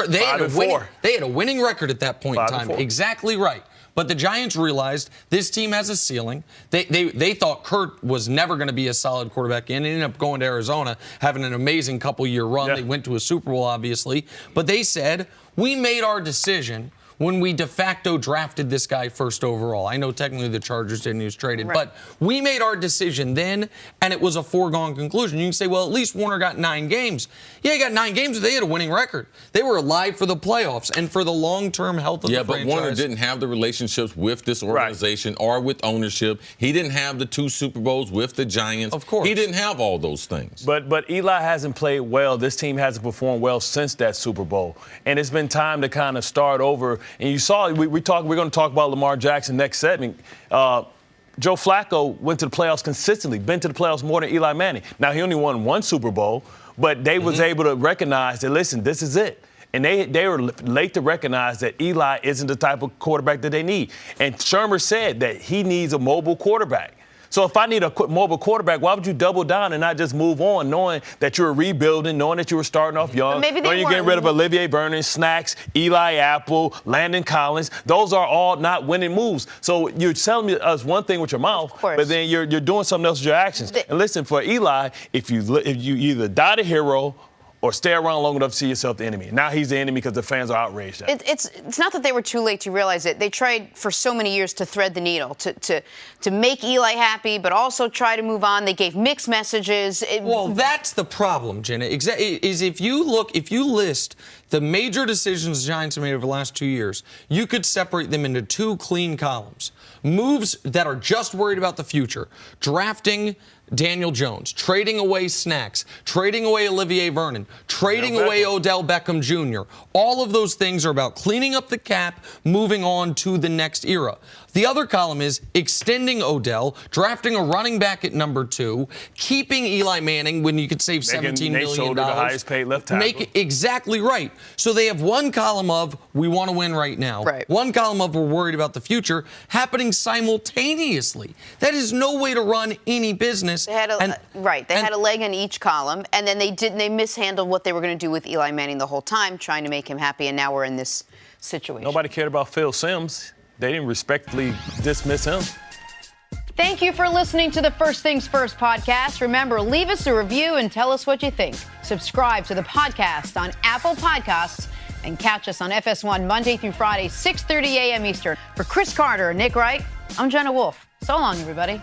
They had a winning record at that point in time. Exactly right. But the Giants realized this team has a ceiling. They thought Kurt was never going to be a solid quarterback and ended up going to Arizona, having an amazing couple-year run. Yeah. They went to a Super Bowl, obviously. But they said, we made our decision when we de facto drafted this guy first overall. I know technically the Chargers didn't, he was traded, but we made our decision then, and it was a foregone conclusion. You can say, well, at least Warner got 9 games. Yeah, he got 9 games, but they had a winning record. They were alive for the playoffs and for the long-term health of the franchise. Yeah, but Warner didn't have the relationships with this organization or with ownership. He didn't have the 2 Super Bowls with the Giants. Of course. He didn't have all those things. But Eli hasn't played well. This team hasn't performed well since that Super Bowl. And it's been time to kind of start over. And you saw, we're going to talk about Lamar Jackson next segment. Joe Flacco went to the playoffs consistently, been to the playoffs more than Eli Manning. Now, he only won 1 Super Bowl, but they was able to recognize that, listen, this is it. And they were late to recognize that Eli isn't the type of quarterback that they need. And Shermer said that he needs a mobile quarterback. So if I need a mobile quarterback, why would you double down and not just move on, knowing that you were rebuilding, knowing that you were starting off young, knowing you're getting rid of Olivier Vernon, Snacks, Eli Apple, Landon Collins. Those are all not winning moves. So you're telling us one thing with your mouth, but then you're doing something else with your actions. And listen, for Eli, if you either die the hero or stay around long enough to see yourself the enemy. Now he's the enemy because the fans are outraged at him. It's not that they were too late to realize it. They tried for so many years to thread the needle, to make Eli happy, but also try to move on. They gave mixed messages. Well, that's the problem, Jenna. Is if you list the major decisions the Giants have made over the last 2 years, you could separate them into 2 clean columns. Moves that are just worried about the future. Drafting Daniel Jones, trading away Snacks, trading away Olivier Vernon, trading away Odell Beckham Jr. All of those things are about cleaning up the cap, moving on to the next era. The other column is extending Odell, drafting a running back at number 2, keeping Eli Manning when you could save $17 million. The highest paid left tackle. Exactly right. So they have one column of we want to win right now. One column of we're worried about the future happening simultaneously. That is no way to run any business. They had a leg in each column, and then they mishandled what they were going to do with Eli Manning the whole time, trying to make him happy, and now we're in this situation. Nobody cared about Phil Simms. They didn't respectfully dismiss him. Thank you for listening to the First Things First podcast. Remember, leave us a review and tell us what you think. Subscribe to the podcast on Apple Podcasts and catch us on FS1 Monday through Friday, 6:30 a.m. Eastern. For Cris Carter and Nick Wright, I'm Jenna Wolfe. So long, everybody.